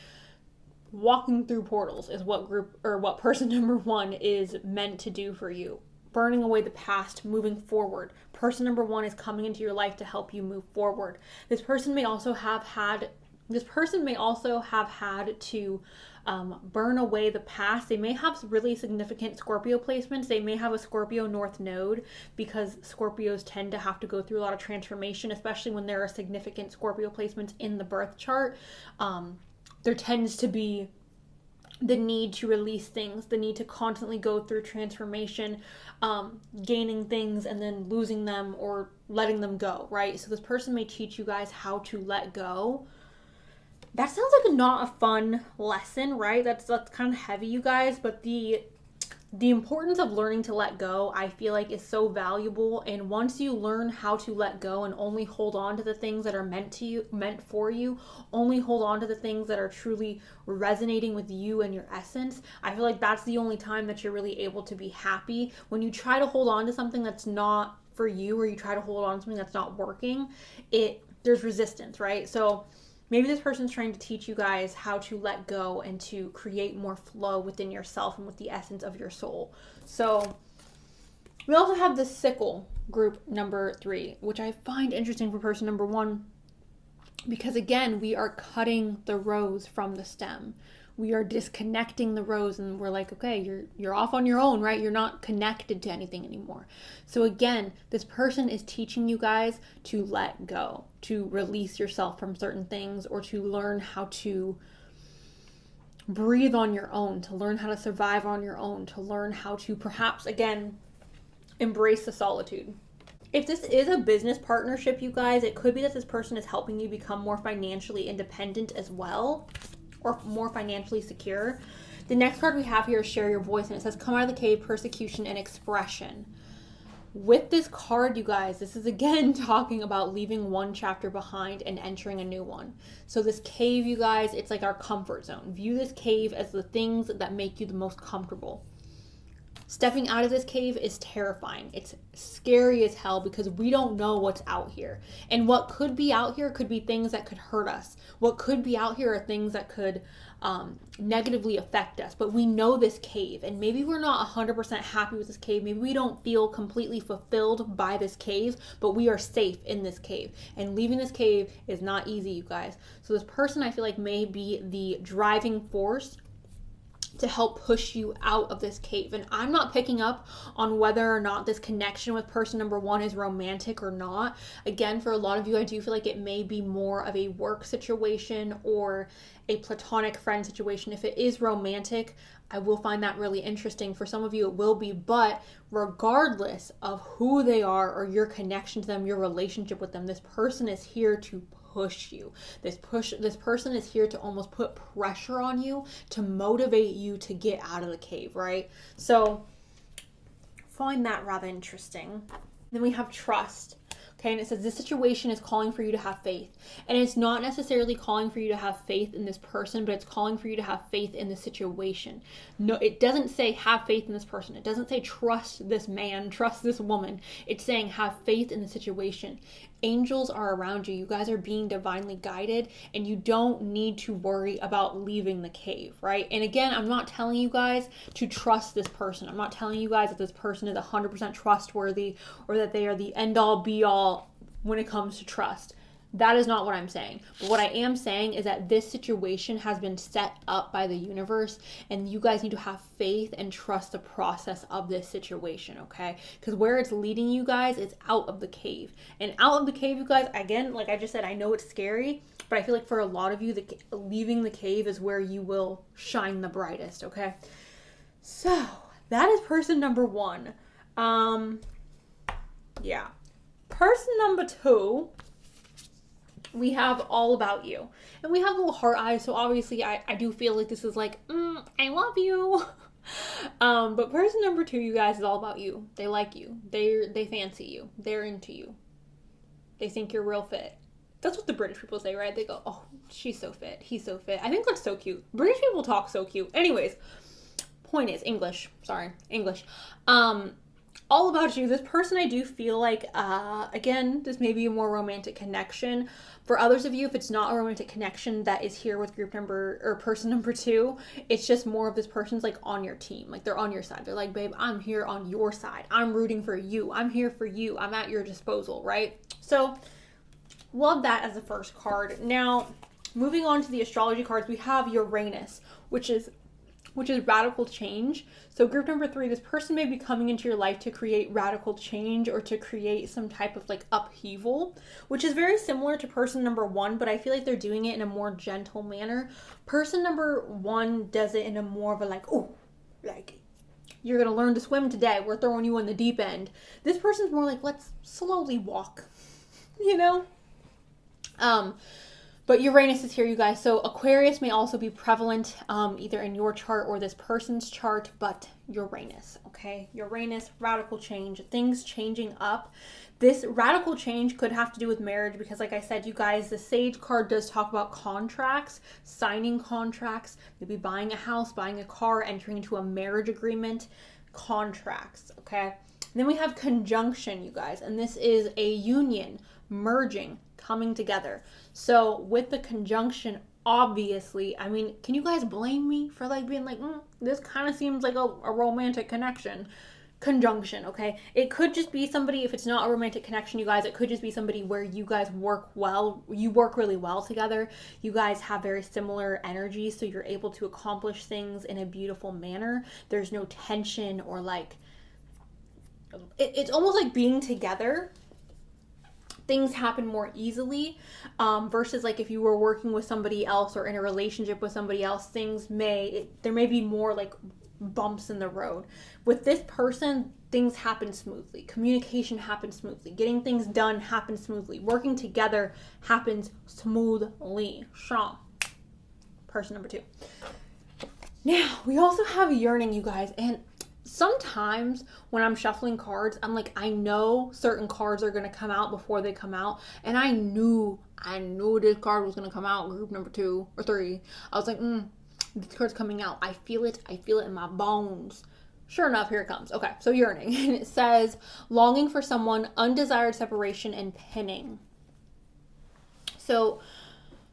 Speaker 1: Walking through portals is what person number 1 is meant to do for you. Burning away the past, moving forward. Person number 1 is coming into your life to help you move forward. This person may also have had to burn away the past. They may have really significant Scorpio placements. They may have a Scorpio North Node, because Scorpios tend to have to go through a lot of transformation, especially when there are significant Scorpio placements in the birth chart. There tends to be the need to release things, the need to constantly go through transformation, gaining things and then losing them or letting them go, right? So this person may teach you guys how to let go. That sounds like not a fun lesson, right? That's kind of heavy, you guys, but the importance of learning to let go, I feel like, is so valuable. And once you learn how to let go and only hold on to the things that are meant for you, only hold on to the things that are truly resonating with you and your essence, I feel like that's the only time that you're really able to be happy. When you try to hold on to something that's not for you, or you try to hold on to something that's not working, there's resistance, right? So maybe this person's trying to teach you guys how to let go and to create more flow within yourself and with the essence of your soul. So we also have the sickle group number 3, which I find interesting for person number 1, because again, we are cutting the rose from the stem. We are disconnecting the rose, and we're like, okay, you're off on your own, right? You're not connected to anything anymore. So again, this person is teaching you guys to let go, to release yourself from certain things, or to learn how to breathe on your own, to learn how to survive on your own, to learn how to perhaps, again, embrace the solitude. If this is a business partnership, you guys, it could be that this person is helping you become more financially independent as well, or more financially secure. The next card we have here is share your voice, and it says come out of the cave, persecution, and expression. With this card, you guys, this is again talking about leaving one chapter behind and entering a new one. So this cave, you guys, it's like our comfort zone. View this cave as the things that make you the most comfortable. Stepping out of this cave is terrifying. It's scary as hell, because we don't know what's out here. And what could be out here could be things that could hurt us. What could be out here are things that could negatively affect us. But we know this cave, and maybe we're not 100% happy with this cave. Maybe we don't feel completely fulfilled by this cave, but we are safe in this cave. And leaving this cave is not easy, you guys. So this person, I feel like, may be the driving force to help push you out of this cave. And I'm not picking up on whether or not this connection with person number 1 is romantic or not. Again, for a lot of you, I do feel like it may be more of a work situation or a platonic friend situation. If it is romantic, I will find that really interesting. For some of you, it will be, but regardless of who they are or your connection to them, your relationship with them, this person is here to push you. This person is here to almost put pressure on you, to motivate you to get out of the cave, right? So find that rather interesting. Then we have trust. Okay, and it says this situation is calling for you to have faith. And it's not necessarily calling for you to have faith in this person, but it's calling for you to have faith in the situation. No, it doesn't say have faith in this person. It doesn't say trust this man, trust this woman. It's saying have faith in the situation. Angels are around you. You guys are being divinely guided, and you don't need to worry about leaving the cave, right? And again, I'm not telling you guys to trust this person. I'm not telling you guys that this person is 100% trustworthy or that they are the end all be all when it comes to trust. That is not what I'm saying. But what I am saying is that this situation has been set up by the universe, and you guys need to have faith and trust the process of this situation, okay? Because where it's leading you guys, it's out of the cave. And out of the cave, you guys, again, like I just said, I know it's scary, but I feel like for a lot of you, leaving the cave is where you will shine the brightest, okay? So, that is person number 1. Yeah. Person number 2, we have all about you. And we have little heart eyes, so obviously I do feel like this is like, I love you. But person number 2, you guys, is all about you. They like you. They fancy you. They're into you. They think you're real fit. That's what the British people say, right? They go, oh, she's so fit. He's so fit. I think that's so cute. British people talk so cute. Anyways, point is, English. All about you. This person, I do feel like, again, this may be a more romantic connection. For others of you, if it's not a romantic connection that is here with group number, or person number 2, it's just more of this person's like on your team. Like they're on your side. They're like, babe, I'm here on your side. I'm rooting for you. I'm here for you. I'm at your disposal, right? So, love that as the first card. Now, moving on to the astrology cards, we have Uranus, which is radical change. So group number 3, this person may be coming into your life to create radical change or to create some type of like upheaval, which is very similar to person number 1, but I feel like they're doing it in a more gentle manner. Person number 1 does it in a more of a like, oh, like you're going to learn to swim today. We're throwing you in the deep end. This person's more like, let's slowly walk, you know? But Uranus is here, you guys. So Aquarius may also be prevalent either in your chart or this person's chart, but Uranus, okay? Uranus, radical change, things changing up. This radical change could have to do with marriage because, like I said, you guys, the Sage card does talk about contracts, signing contracts, maybe buying a house, buying a car, entering into a marriage agreement, contracts, okay? And then we have conjunction, you guys, and this is a union, merging, coming together. So with the conjunction, obviously, I mean, can you guys blame me for like being like, this kind of seems like a romantic connection? Conjunction, okay? It could just be somebody, if it's not a romantic connection, you guys, it could just be somebody where you guys work well, you work really well together. You guys have very similar energies, so you're able to accomplish things in a beautiful manner. There's no tension or like, it's almost like being together. Things happen more easily versus like if you were working with somebody else or in a relationship with somebody else, there may be more like bumps in the road. With this person, things happen smoothly. Communication happens smoothly. Getting things done happens smoothly. Working together happens smoothly. Sean, person number 2. Now, we also have yearning, you guys, and sometimes when I'm shuffling cards, I'm like, I know certain cards are going to come out before they come out. And I knew this card was going to come out, group number 2 or 3. I was like, this card's coming out. I feel it in my bones. Sure enough, here it comes. Okay, so yearning. And it says, longing for someone, undesired separation, and pinning. So,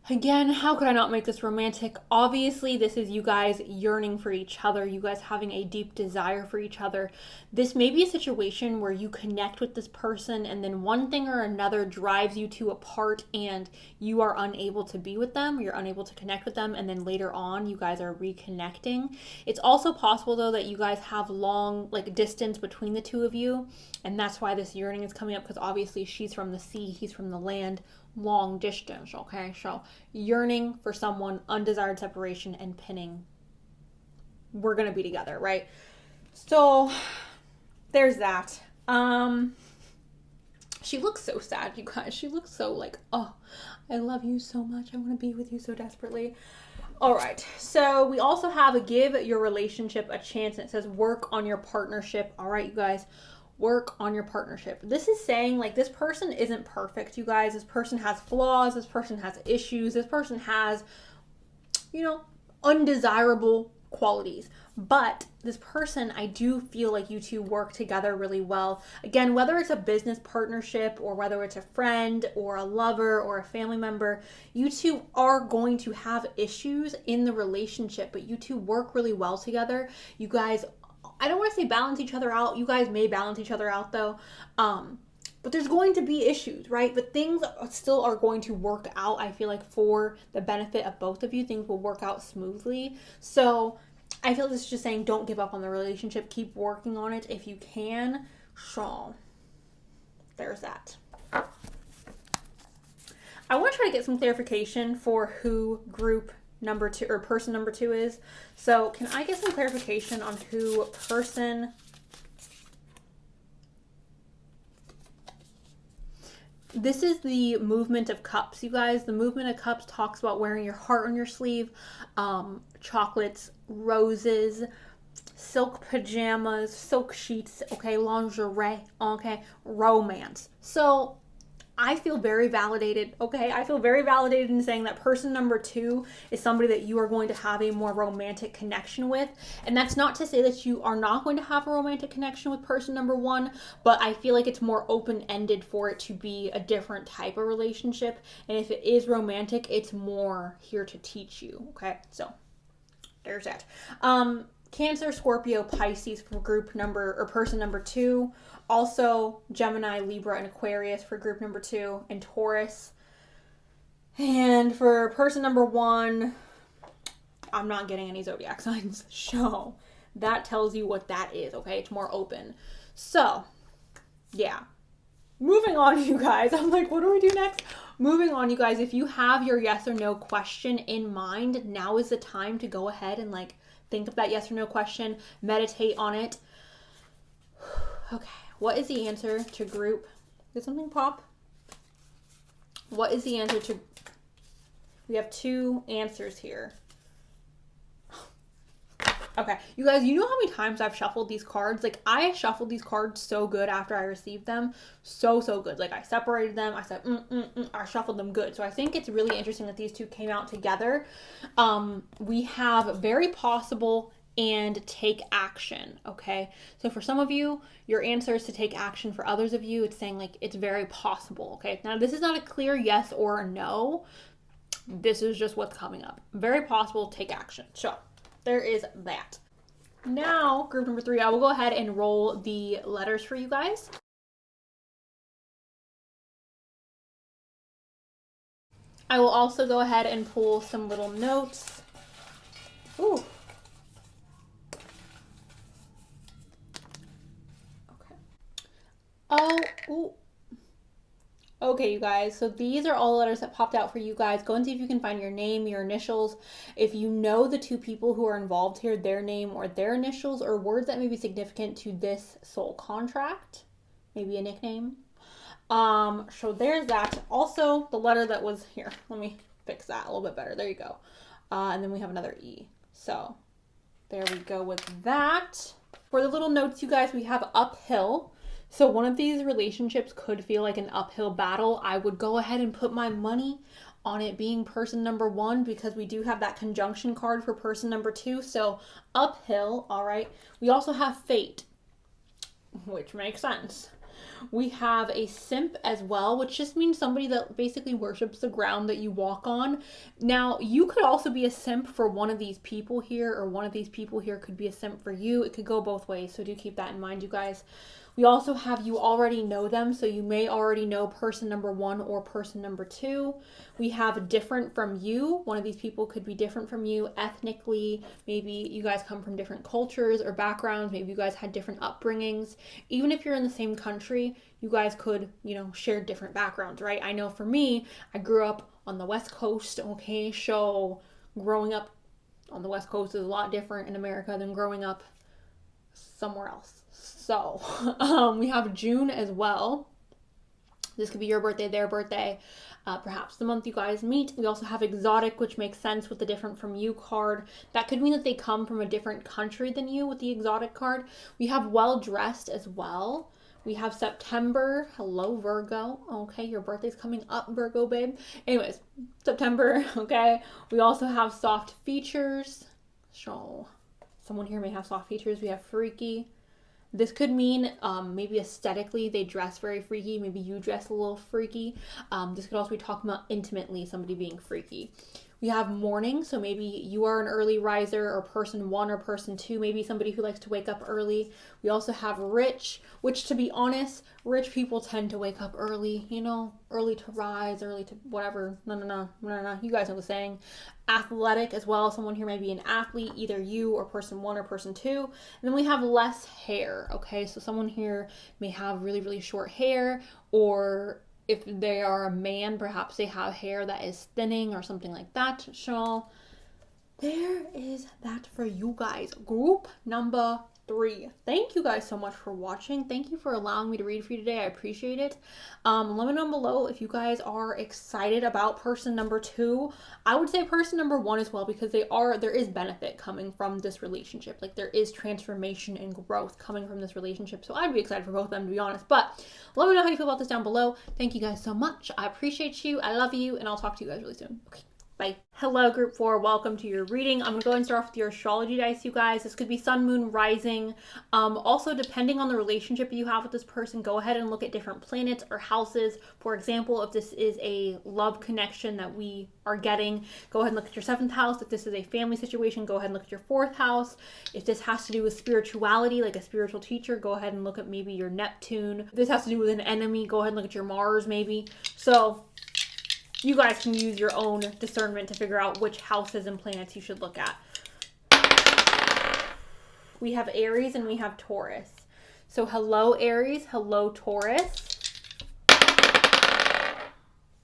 Speaker 1: again, how could I not make this romantic? Obviously, this is you guys yearning for each other, you guys having a deep desire for each other. This may be a situation where you connect with this person and then one thing or another drives you two apart and you are unable to be with them, you're unable to connect with them, and then later on you guys are reconnecting. It's also possible though that you guys have long distance between the two of you, and that's why this yearning is coming up, because obviously she's from the sea, he's from the land. Long distance, okay? So yearning for someone, undesired separation, and pinning. We're gonna be together, right? So there's that. She looks so sad, you guys. She looks so like, oh, I love you so much. I want to be with you so desperately. All right. So we also have a give your relationship a chance. And it says work on your partnership. All right, you guys. Work on your partnership. This is saying this person isn't perfect, you guys. This person has flaws. This person has issues. This person has, undesirable qualities. But this person, I do feel like you two work together really well. Again, whether it's a business partnership or whether it's a friend or a lover or a family member, you two are going to have issues in the relationship, but you two work really well together. You guys, I don't want to say balance each other out. You guys may balance each other out though. But there's going to be issues, right? But things still are going to work out. I feel like for the benefit of both of you, things will work out smoothly. So I feel this is just saying don't give up on the relationship. Keep working on it if you can. So there's that. I want to try to get some clarification for who group number 2 or person number 2 is. So can I get some clarification on who person... This is the movement of cups, you guys. The movement of cups talks about wearing your heart on your sleeve, chocolates, roses, silk pajamas, silk sheets, okay, lingerie, okay, romance. So I feel very validated, okay? I feel very validated in saying that person number 2 is somebody that you are going to have a more romantic connection with. And that's not to say that you are not going to have a romantic connection with person number 1, but I feel like it's more open-ended for it to be a different type of relationship. And if it is romantic, it's more here to teach you, okay? So there's that. Cancer, Scorpio, Pisces for group number or person number 2. Also, Gemini, Libra, and Aquarius for group number 2, and Taurus. And for person number 1, I'm not getting any zodiac signs. So that tells you what that is, okay? It's more open. So, yeah. Moving on, you guys. I'm like, what do we do next? Moving on, you guys. If you have your yes or no question in mind, now is the time to go ahead and like think of that yes or no question. Meditate on it. Okay. What is the answer to group? Did something pop? What is the answer to... We have 2 answers here. Okay. You guys, you know how many times I've shuffled these cards? Like, I shuffled these cards so good after I received them. So good. Like, I separated them. I said, I shuffled them good. So I think it's really interesting that these 2 came out together. We have very possible and take action, okay? So for some of you, your answer is to take action. For others of you, it's saying like it's very possible, okay? Now, this is not a clear yes or a no. This is just what's coming up. Very possible, take action. So there is that. Now, group number 3, I will go ahead and roll the letters for you guys. I will also go ahead and pull some little notes. Ooh. Oh, ooh. Okay, you guys, so these are all the letters that popped out for you guys. Go and see if you can find your name, your initials. If you know the 2 people who are involved here, their name or their initials, or words that may be significant to this soul contract, maybe a nickname. So there's that. Also, the letter that was here. Let me fix that a little bit better. There you go. And then we have another E. So there we go with that. For the little notes, you guys, we have uphill. So one of these relationships could feel like an uphill battle. I would go ahead and put my money on it being person number 1 because we do have that conjunction card for person number 2. So uphill, all right. We also have fate, which makes sense. We have a simp as well, which just means somebody that basically worships the ground that you walk on. Now, you could also be a simp for one of these people here, or one of these people here could be a simp for you. It could go both ways, so do keep that in mind, you guys. We also have you already know them, so you may already know person number 1 or person number 2. We have different from you. One of these people could be different from you ethnically. Maybe you guys come from different cultures or backgrounds. Maybe you guys had different upbringings. Even if you're in the same country, you guys could, share different backgrounds, right? I know for me, I grew up on the West Coast, okay? So growing up on the West Coast is a lot different in America than growing up somewhere else. So we have June as well. This could be your birthday, their birthday, perhaps the month you guys meet. We also have exotic, which makes sense with the different from you card. That could mean that they come from a different country than you with the exotic card. We have well dressed as well. We have September. Hello, Virgo. Okay, your birthday's coming up, Virgo, babe. Anyways, September, okay. We also have soft features. So someone here may have soft features. We have freaky. This could mean maybe aesthetically they dress very freaky. Maybe you dress a little freaky. This could also be talking about intimately somebody being freaky. We have morning, so maybe you are an early riser, or person 1 or person 2, maybe somebody who likes to wake up early. We also have rich, which, to be honest, rich people tend to wake up early, you know, early to rise, early to whatever. No. You guys know the saying. Athletic as well. Someone here may be an athlete, either you or person 1 or person 2. And then we have less hair, okay? So someone here may have really, really short hair, or if they are a man, perhaps they have hair that is thinning or something like that. So there is that for you guys. Group number 3. Thank you guys so much for watching. Thank you for allowing me to read for you today. I appreciate it. Let me know below if you guys are excited about person number 2. I would say person number 1 as well, because there is benefit coming from this relationship. Like, there is transformation and growth coming from this relationship. So I'd be excited for both of them, to be honest. But let me know how you feel about this down below. Thank you guys so much. I appreciate you. I love you, and I'll talk to you guys really soon. Okay. Bye. Hello, group 4. Welcome to your reading. I'm going to go and start off with your astrology dice, you guys. This could be sun, moon, rising. Also, depending on the relationship you have with this person, go ahead and look at different planets or houses. For example, if this is a love connection that we are getting, go ahead and look at your 7th house. If this is a family situation, go ahead and look at your 4th house. If this has to do with spirituality, like a spiritual teacher, go ahead and look at maybe your Neptune. If this has to do with an enemy, go ahead and look at your Mars, maybe. So you guys can use your own discernment to figure out which houses and planets you should look at. We have Aries and we have Taurus. So hello, Aries. Hello, Taurus.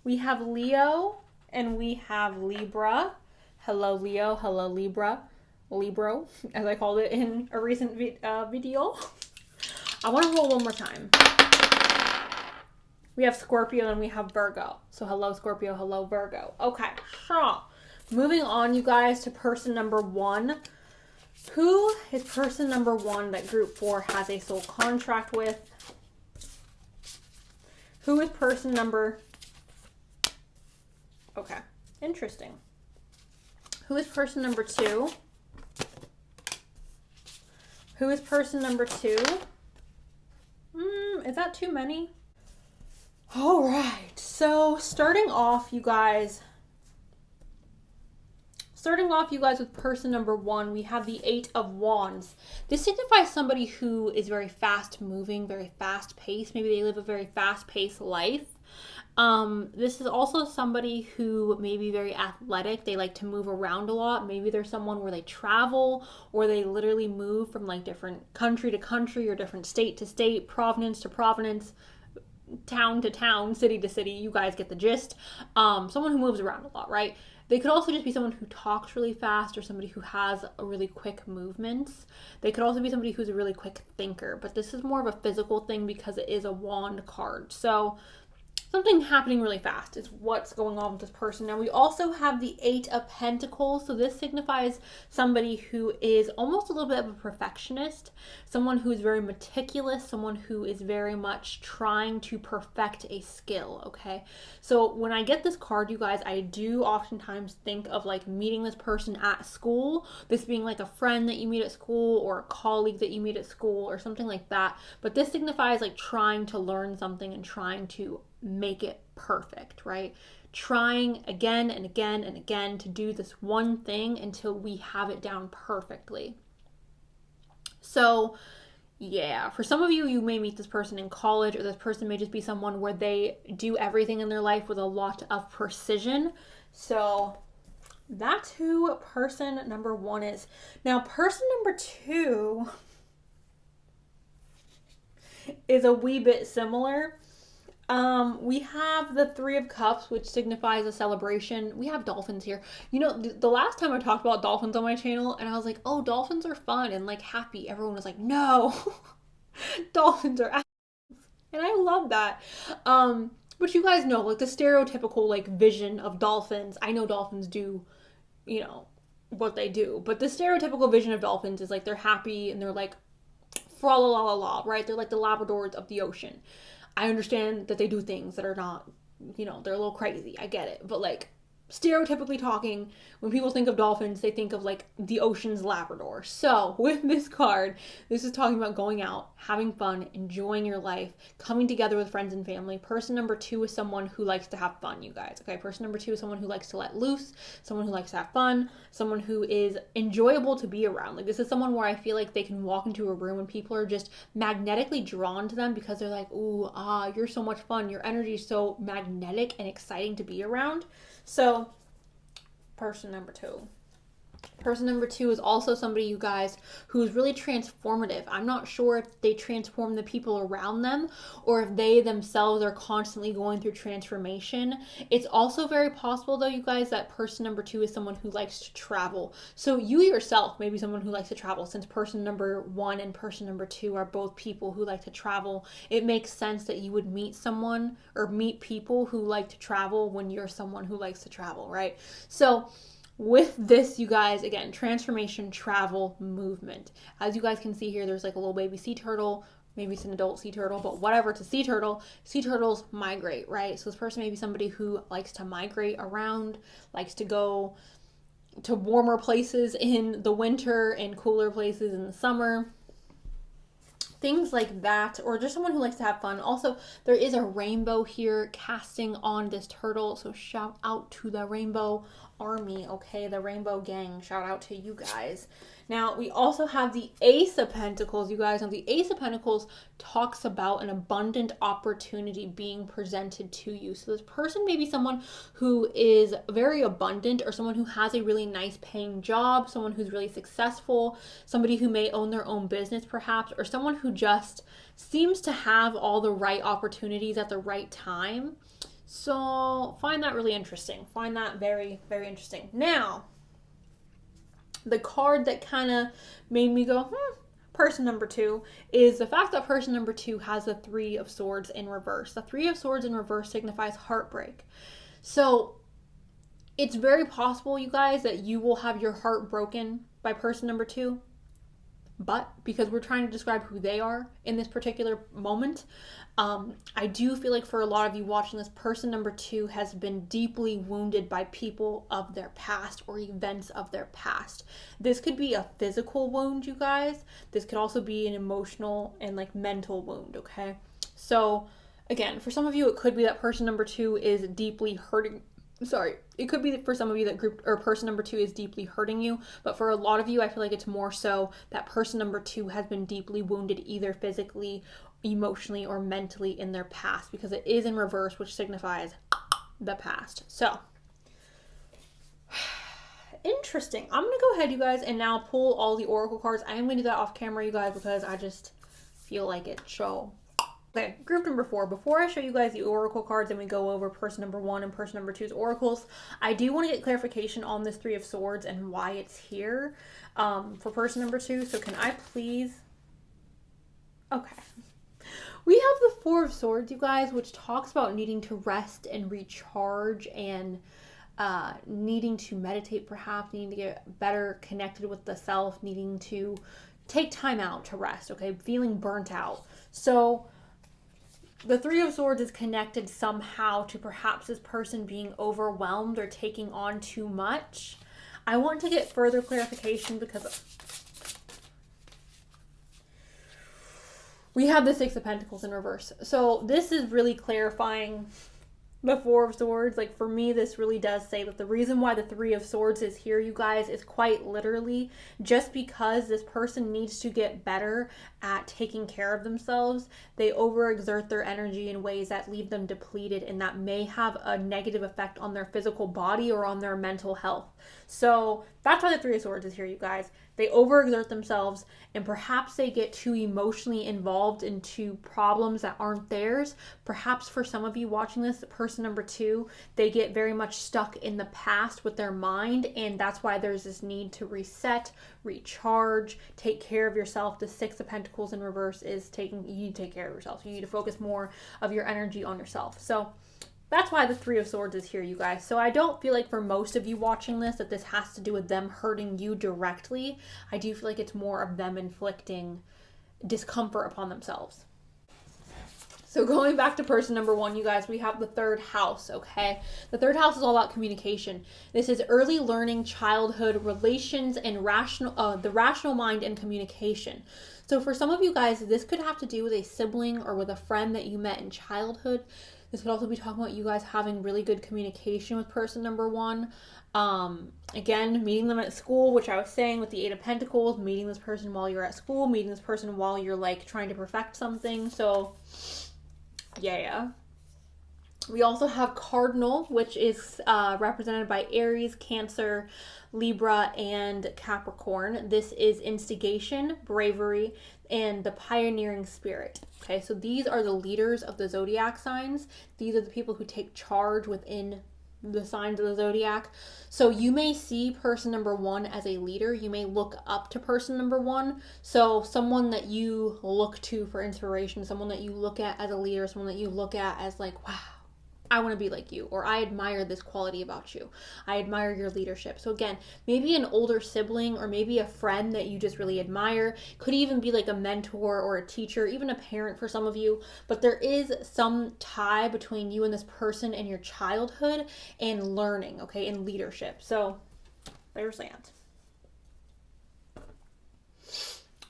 Speaker 1: We have Leo and we have Libra. Hello, Leo. Hello, Libra. Libro, as I called it in a recent video. I want to roll one more time. We have Scorpio and we have Virgo. So hello, Scorpio. Hello, Virgo. Okay, so moving on, you guys, to person number 1. Who is person number 1 that group 4 has a soul contract with? Who is person number... Okay, interesting. Who is person number 2? Who is person number 2? Is that too many? All right, so starting off, you guys with person number 1, we have the 8 of Wands. This signifies somebody who is very fast moving, very fast paced. Maybe they live a very fast paced life. This is also somebody who may be very athletic. They like to move around a lot. Maybe there's someone where they travel, or they literally move from like different country to country, or different state to state, province to province, town to town, city to city. You guys get the gist. Someone who moves around a lot, right? They could also just be someone who talks really fast, or somebody who has a really quick movements. They could also be somebody who's a really quick thinker, but this is more of a physical thing because it is a wand card. So something happening really fast is what's going on with this person. Now, we also have the 8 of Pentacles. So this signifies somebody who is almost a little bit of a perfectionist, someone who is very meticulous, someone who is very much trying to perfect a skill, okay? So when I get this card, you guys, I do oftentimes think of like meeting this person at school, this being like a friend that you meet at school, or a colleague that you meet at school, or something like that. But this signifies like trying to learn something and trying to make it perfect, right? Trying again and again and again to do this one thing until we have it down perfectly. So yeah, for some of you, you may meet this person in college, or this person may just be someone where they do everything in their life with a lot of precision. So that's who person number 1 is. Now, person number 2 is a wee bit similar. We have the 3 of Cups, which signifies a celebration. We have dolphins here. You know, the last time I talked about dolphins on my channel, and I was like, oh, dolphins are fun and like happy. Everyone was like, no, dolphins are assholes. And I love that. But you guys know, like, the stereotypical like vision of dolphins. I know dolphins do, you know, what they do, but the stereotypical vision of dolphins is like they're happy and they're like fra la la la la, right? They're like the Labradors of the ocean. I understand that they do things that are not, you know, they're a little crazy. I get it. But like, stereotypically talking, when people think of dolphins, they think of like the ocean's Labrador. So with this card, this is talking about going out, having fun, enjoying your life, coming together with friends and family. Person number 2 is someone who likes to have fun, you guys. Okay, person number 2 is someone who likes to let loose, someone who likes to have fun, someone who is enjoyable to be around. Like, this is someone where I feel like they can walk into a room and people are just magnetically drawn to them because they're like, ooh, you're so much fun. Your energy is so magnetic and exciting to be around. So, person number 2. Person number 2 is also somebody, you guys, who's really transformative. I'm not sure if they transform the people around them or if they themselves are constantly going through transformation. It's also very possible, though, you guys, that person number 2 is someone who likes to travel. So you yourself may be someone who likes to travel. Since person number 1 and person number 2 are both people who like to travel, it makes sense that you would meet someone or meet people who like to travel when you're someone who likes to travel, right? So with this, you guys, again, transformation, travel, movement. As you guys can see here, there's like a little baby sea turtle. Maybe it's an adult sea turtle, but whatever, it's a sea turtle. Sea turtles migrate, right? So this person may be somebody who likes to migrate around, likes to go to warmer places in the winter and cooler places in the summer. Things like that, or just someone who likes to have fun. Also, there is a rainbow here casting on this turtle, so shout out to the rainbow army, okay? The rainbow gang, shout out to you guys. Now, we also have the Ace of Pentacles, you guys. Now, the Ace of Pentacles talks about an abundant opportunity being presented to you. So this person may be someone who is very abundant, or someone who has a really nice paying job, someone who's really successful, somebody who may own their own business perhaps, or someone who just seems to have all the right opportunities at the right time. So find that really interesting. Find that very, very interesting. Now, the card that kind of made me go, person number 2, is the fact that person number 2 has the 3 of Swords in reverse. The 3 of Swords in reverse signifies heartbreak. So it's very possible, you guys, that you will have your heart broken by person number 2. But because we're trying to describe who they are in this particular moment, I do feel like for a lot of you watching this, person number 2 has been deeply wounded by people of their past or events of their past. This could be a physical wound, you guys. This could also be an emotional and like mental wound, okay? So again, for some of you, it could be that person number 2 is deeply hurting. Sorry, it could be for some of you that group or person number 2 is deeply hurting you, but for a lot of you, I feel like it's more so that person number 2 has been deeply wounded either physically, emotionally, or mentally in their past, because it is in reverse, which signifies the past. So, interesting. I'm going to go ahead, you guys, and now pull all the oracle cards. I am going to do that off camera, you guys, because I just feel like it. So, okay, group number 4. Before I show you guys the oracle cards and we go over person number 1 and person number 2's oracles, I do want to get clarification on this 3 of Swords and why it's here for person number 2. So can I please... Okay. We have the 4 of Swords, you guys, which talks about needing to rest and recharge and needing to meditate, perhaps, needing to get better connected with the self, needing to take time out to rest, okay? Feeling burnt out. So the 3 of Swords is connected somehow to perhaps this person being overwhelmed or taking on too much. I want to get further clarification because we have the 6 of Pentacles in reverse. So this is really clarifying the 4 of Swords. Like, for me, this really does say that the reason why the 3 of Swords is here, you guys, is quite literally just because this person needs to get better at taking care of themselves. They overexert their energy in ways that leave them depleted, and that may have a negative effect on their physical body or on their mental health. So that's why the 3 of Swords is here, you guys. They overexert themselves, and perhaps they get too emotionally involved into problems that aren't theirs. Perhaps for some of you watching this, person number 2, they get very much stuck in the past with their mind, and that's why there's this need to reset, recharge, take care of yourself. The 6 of Pentacles in reverse is you need to take care of yourself. You need to focus more of your energy on yourself. So that's why the 3 of Swords is here, you guys. So I don't feel like for most of you watching this that this has to do with them hurting you directly. I do feel like it's more of them inflicting discomfort upon themselves. So going back to person number 1, you guys, we have the 3rd house, okay? The 3rd house is all about communication. This is early learning, childhood, relations, and the rational mind and communication. So for some of you guys, this could have to do with a sibling or with a friend that you met in childhood. This could also be talking about you guys having really good communication with person number 1. Again, meeting them at school, which I was saying with the 8 of Pentacles, meeting this person while you're at school, meeting this person while you're like trying to perfect something. So yeah. We also have Cardinal, which is represented by Aries, Cancer, Libra, and Capricorn. This is instigation, bravery, and the pioneering spirit. Okay, so these are the leaders of the zodiac signs. These are the people who take charge within the signs of the zodiac. So you may see person number 1 as a leader. You may look up to person number 1. So someone that you look to for inspiration, someone that you look at as a leader, someone that you look at as like, wow, I want to be like you, or I admire this quality about you. I admire your leadership. So again, maybe an older sibling or maybe a friend that you just really admire. Could even be like a mentor or a teacher, even a parent for some of you. But there is some tie between you and this person and your childhood and learning, okay, and leadership. So there's that.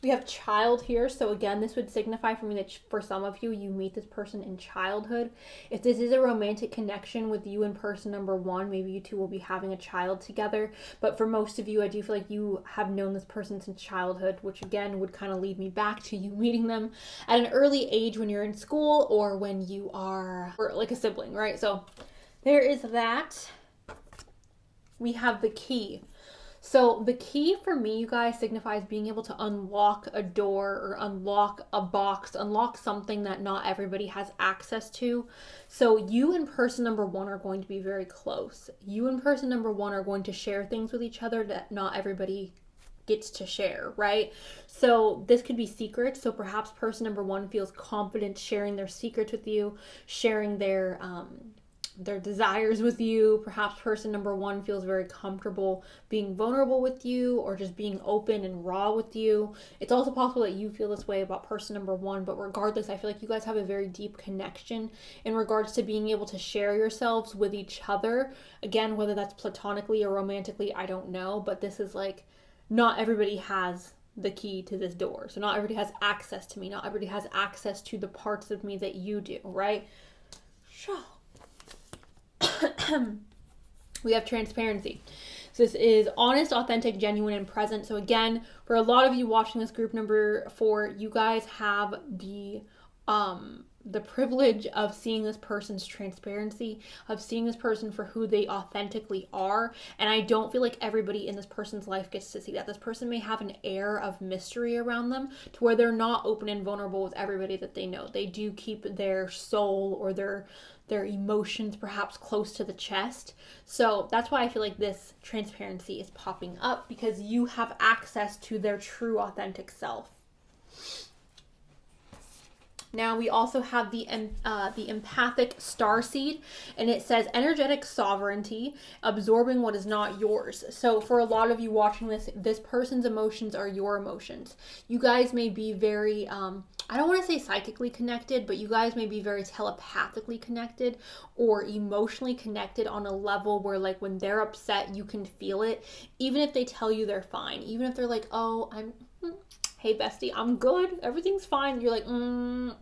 Speaker 1: We have child here. So again, this would signify for me that for some of you, you meet this person in childhood. If this is a romantic connection with you and person number 1, maybe you two will be having a child together. But for most of you, I do feel like you have known this person since childhood, which again would kind of lead me back to you meeting them at an early age when you're in school or when you are or like a sibling, right? So there is that. We have the key. So the key for me, you guys, signifies being able to unlock a door or unlock a box, unlock something that not everybody has access to. So you and person number 1 are going to be very close. You and person number 1 are going to share things with each other that not everybody gets to share, right? So this could be secrets. So perhaps person number 1 feels confident sharing their secrets with you, sharing their desires with you. Perhaps person number 1 feels very comfortable being vulnerable with you or just being open and raw with you. It's also possible that you feel this way about person number 1, but regardless, I feel like you guys have a very deep connection in regards to being able to share yourselves with each other. Again, whether that's platonically or romantically, I don't know, but this is like, not everybody has the key to this door. So not everybody has access to me. Not everybody has access to the parts of me that you do, right? Sure. We have transparency. So this is honest, authentic, genuine, and present. So again, for a lot of you watching this group number 4, you guys have the privilege of seeing this person's transparency, of seeing this person for who they authentically are. And I don't feel like everybody in this person's life gets to see that. This person may have an air of mystery around them to where they're not open and vulnerable with everybody that they know. They do keep their soul or their emotions perhaps close to the chest. So that's why I feel like this transparency is popping up, because you have access to their true authentic self. Now we also have the empathic starseed, and it says energetic sovereignty, absorbing what is not yours. So for a lot of you watching this person's emotions are your emotions. You guys may be very, I don't want to say psychically connected, but you guys may be very telepathically connected or emotionally connected on a level where, like, when they're upset, you can feel it. Even if they tell you they're fine, even if they're like, oh, hey bestie, I'm good, everything's fine. You're like,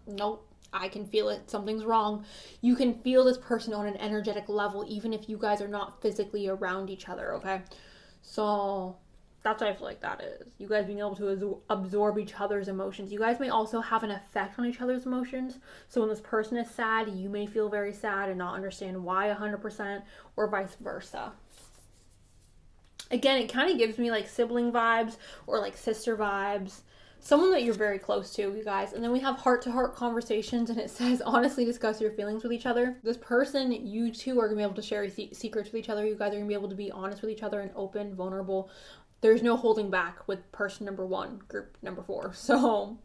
Speaker 1: nope, I can feel it. Something's wrong. You can feel this person on an energetic level, even if you guys are not physically around each other, okay? So that's what I feel like that is. You guys being able to absorb each other's emotions. You guys may also have an effect on each other's emotions. So when this person is sad, you may feel very sad and not understand why 100%, or vice versa. Again, it kind of gives me like sibling vibes or like sister vibes. Someone that you're very close to, you guys. And then we have heart-to-heart conversations, and it says, honestly discuss your feelings with each other. This person, you two are going to be able to share secrets with each other. You guys are going to be able to be honest with each other and open, vulnerable. There's no holding back with person number 1, group number 4. So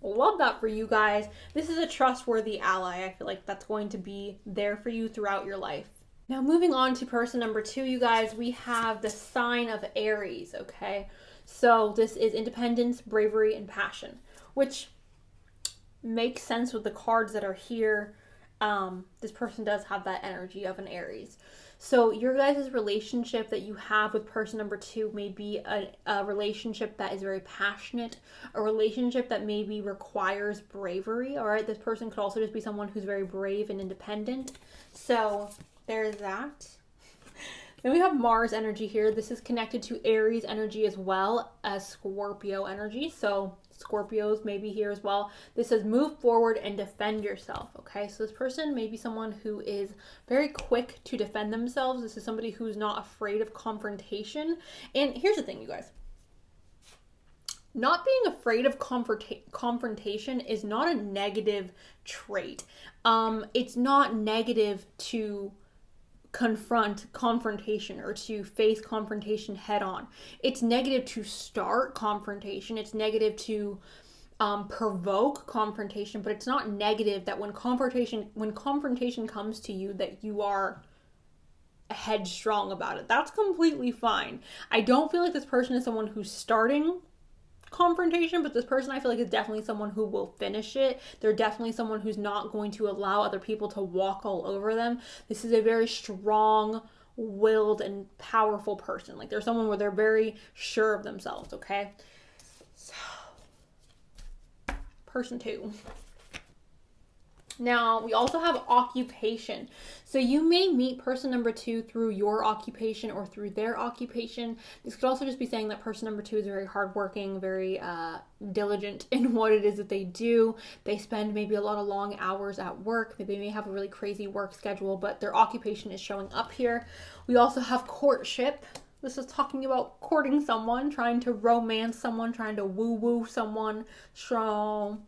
Speaker 1: love that for you guys. This is a trustworthy ally. I feel like that's going to be there for you throughout your life. Now moving on to person number 2, you guys, we have the sign of Aries, okay? So this is independence, bravery, and passion, which makes sense with the cards that are here. This person does have that energy of an Aries. So your guys' relationship that you have with person number 2 may be a relationship that is very passionate, a relationship that maybe requires bravery, all right? This person could also just be someone who's very brave and independent. So there's that. Then we have Mars energy here. This is connected to Aries energy as well as Scorpio energy. So Scorpios may be here as well. This says move forward and defend yourself. Okay, so this person may be someone who is very quick to defend themselves. This is somebody who's not afraid of confrontation. And here's the thing, you guys. Not being afraid of confrontation is not a negative trait. It's not negative to confront confrontation or to face confrontation head on. It's negative to start confrontation. It's negative to provoke confrontation, but it's not negative that when confrontation comes to you that you are headstrong about it. That's completely fine. I don't feel like this person is someone who's starting confrontation, but this person I feel like is definitely someone who will finish it. They're definitely someone who's not going to allow other people to walk all over them. This is a very strong-willed and powerful person. Like they're someone where they're very sure of themselves, okay? So, person 2. Now, we also have occupation. So you may meet person number 2 through your occupation or through their occupation. This could also just be saying that person number 2 is very hardworking, very diligent in what it is that they do. They spend maybe a lot of long hours at work. Maybe they may have a really crazy work schedule, but their occupation is showing up here. We also have courtship. This is talking about courting someone, trying to romance someone, trying to woo-woo someone. Strong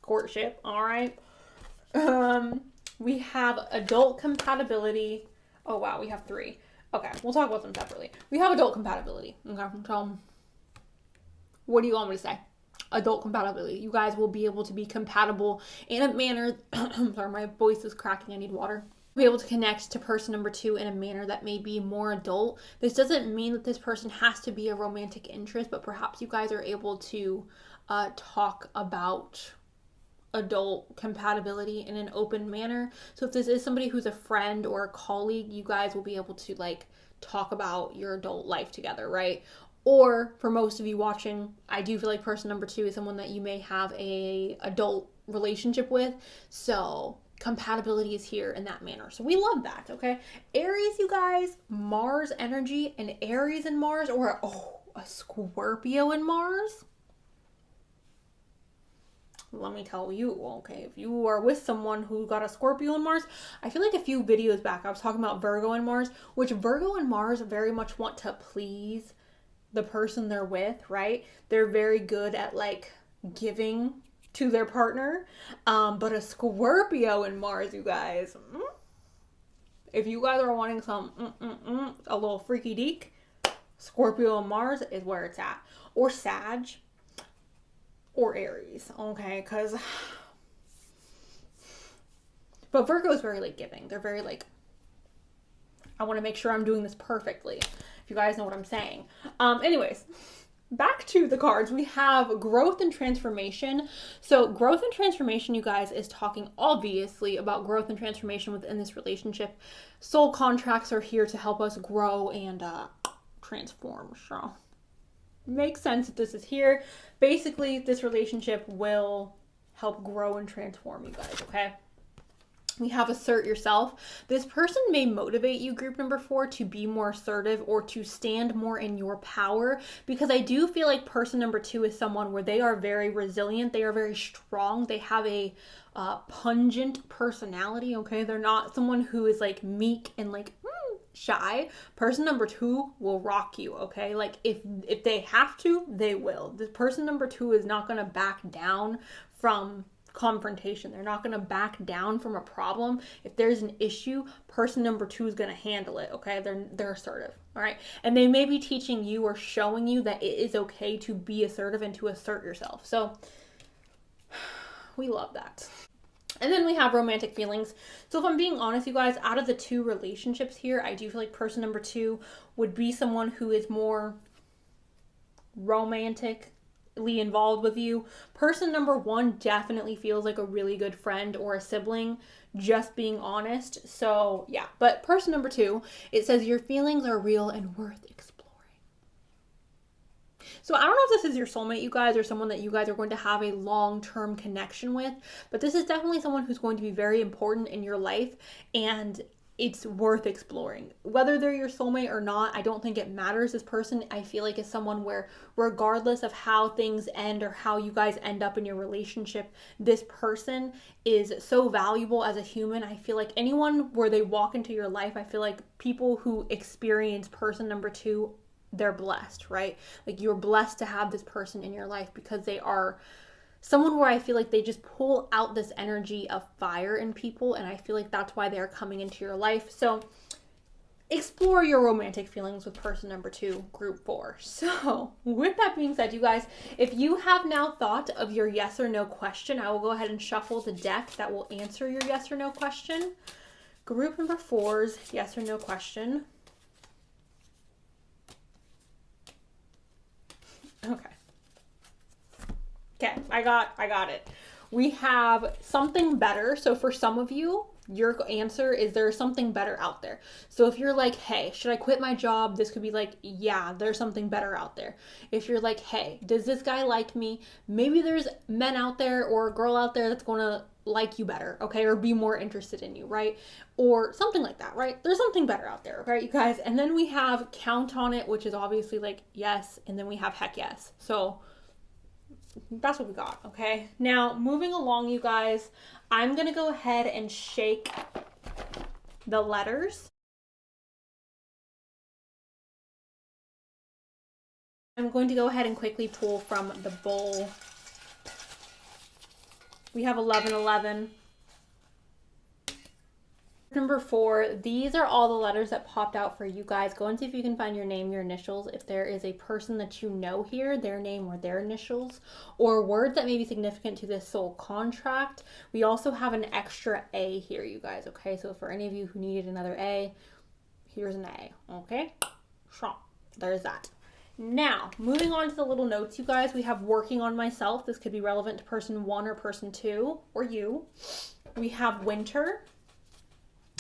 Speaker 1: courtship, all right. We have adult compatibility. Oh wow, we have 3. Okay, we'll talk about them separately. We have adult compatibility. Okay, so what do you want me to say? Adult compatibility. You guys will be able to be compatible in a manner. Sorry, my voice is cracking. I need water. Be able to connect to person number 2 in a manner that may be more adult. This doesn't mean that this person has to be a romantic interest, but perhaps you guys are able to talk about adult compatibility in an open manner. So if this is somebody who's a friend or a colleague, you guys will be able to like talk about your adult life together, right? Or for most of you watching, I do feel like person number 2 is someone that you may have a adult relationship with. So compatibility is here in that manner. So we love that, okay? Aries, you guys, Mars energy, and Aries and Mars, or a Scorpio and Mars. Let me tell you, okay, if you are with someone who got a Scorpio and Mars, I feel like a few videos back I was talking about Virgo and Mars, which Virgo and Mars very much want to please the person they're with, right? They're very good at like giving to their partner, but a Scorpio and Mars, you guys, if you guys are wanting some a little freaky deek, Scorpio and Mars is where it's at, or Sag, or Aries, okay, because, but Virgo is very, like, giving. They're very, like, I want to make sure I'm doing this perfectly, if you guys know what I'm saying. Anyways, back to the cards. We have growth and transformation. So growth and transformation, you guys, is talking obviously about growth and transformation within this relationship. Soul contracts are here to help us grow and transform, so makes sense that this is here. Basically, this relationship will help grow and transform you guys, okay? We have assert yourself. This person may motivate you, group number 4, to be more assertive or to stand more in your power, because I do feel like person number 2 is someone where they are very resilient. They are very strong. They have a pungent personality, okay? They're not someone who is like meek and like shy. Person number 2 will rock you, okay? Like if they have to, they will. This person number 2 is not going to back down from confrontation. They're not going to back down from a problem. If there's an issue, person number 2 is going to handle it, okay? They're assertive, all right? And they may be teaching you or showing you that it is okay to be assertive and to assert yourself. So we love that. And then we have romantic feelings. So if I'm being honest, you guys, out of the 2 relationships here, I do feel like person number 2 would be someone who is more romantic, involved with you. Person number 1 definitely feels like a really good friend or a sibling, just being honest. So yeah, but person number 2, it says your feelings are real and worth exploring. So I don't know if this is your soulmate, you guys, or someone that you guys are going to have a long-term connection with, but this is definitely someone who's going to be very important in your life, and it's worth exploring. Whether they're your soulmate or not, I don't think it matters. This person, I feel like, is someone where regardless of how things end or how you guys end up in your relationship, this person is so valuable as a human. I feel like anyone where they walk into your life, I feel like people who experience person number 2, they're blessed, right? Like, you're blessed to have this person in your life because they are someone where I feel like they just pull out this energy of fire in people, and I feel like that's why they're coming into your life. So explore your romantic feelings with person number 2, group 4. So with that being said, you guys, if you have now thought of your yes or no question, I will go ahead and shuffle the deck that will answer your yes or no question. Group number 4's yes or no question. Okay, I got it. We have something better. So for some of you, your answer is there's something better out there. So if you're like, hey, should I quit my job? This could be like, yeah, there's something better out there. If you're like, hey, does this guy like me? Maybe there's men out there or a girl out there that's going to like you better, okay? Or be more interested in you, right? Or something like that, right? There's something better out there, right, you guys? And then we have count on it, which is obviously like yes. And then we have heck yes. So that's what we got, okay? Now, moving along, you guys, I'm going to go ahead and shake the letters. I'm going to go ahead and quickly pull from the bowl. We have 1111. Number 4, these are all the letters that popped out for you guys. Go and see if you can find your name, your initials. If there is a person that you know here, their name or their initials, or words that may be significant to this soul contract. We also have an extra A here, you guys, okay? So for any of you who needed another A, here's an A, okay? There's that. Now, moving on to the little notes, you guys, we have working on myself. This could be relevant to person 1 or person 2, or you. We have winter.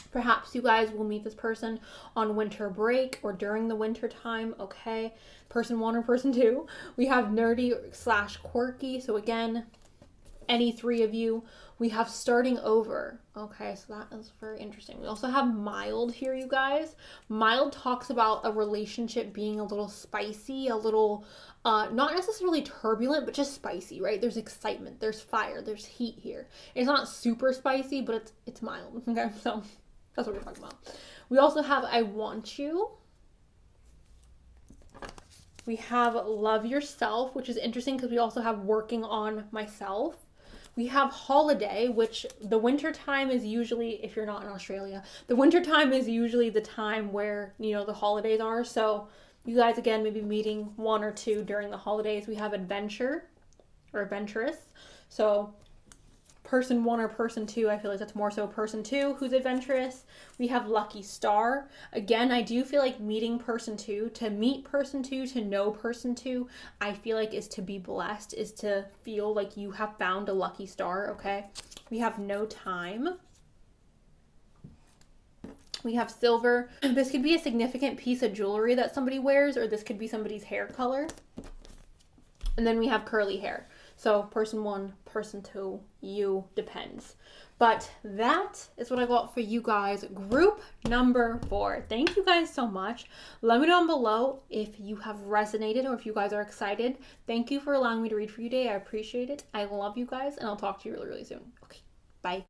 Speaker 1: Perhaps you guys will meet this person on winter break or during the winter time, okay? Person 1 or person 2. We have nerdy/quirky. So again, any 3 of you. We have starting over, okay? So that is very interesting. We also have mild here, you guys. Mild talks about a relationship being a little spicy, a little, not necessarily turbulent, but just spicy, right? There's excitement, there's fire, there's heat here. It's not super spicy, but it's mild, okay? So that's what we're talking about. We also have I want you. We have love yourself, which is interesting because we also have working on myself. We have holiday, which the winter time is usually, if you're not in Australia, the winter time is usually the time where, you know, the holidays are. So you guys, again, maybe meeting 1 or 2 during the holidays. We have adventure or adventurous. So person 1 or person 2, I feel like that's more so person 2 who's adventurous. We have lucky star. Again, I do feel like meeting person 2, to meet person 2, to know person 2, I feel like is to be blessed, is to feel like you have found a lucky star, okay? We have no time. We have silver. This could be a significant piece of jewelry that somebody wears, or this could be somebody's hair color. And then we have curly hair. So person 1, person 2, you, depends. But that is what I got for you guys. Group number 4. Thank you guys so much. Let me know down below if you have resonated or if you guys are excited. Thank you for allowing me to read for you today. I appreciate it. I love you guys, and I'll talk to you really, really soon. Okay, bye.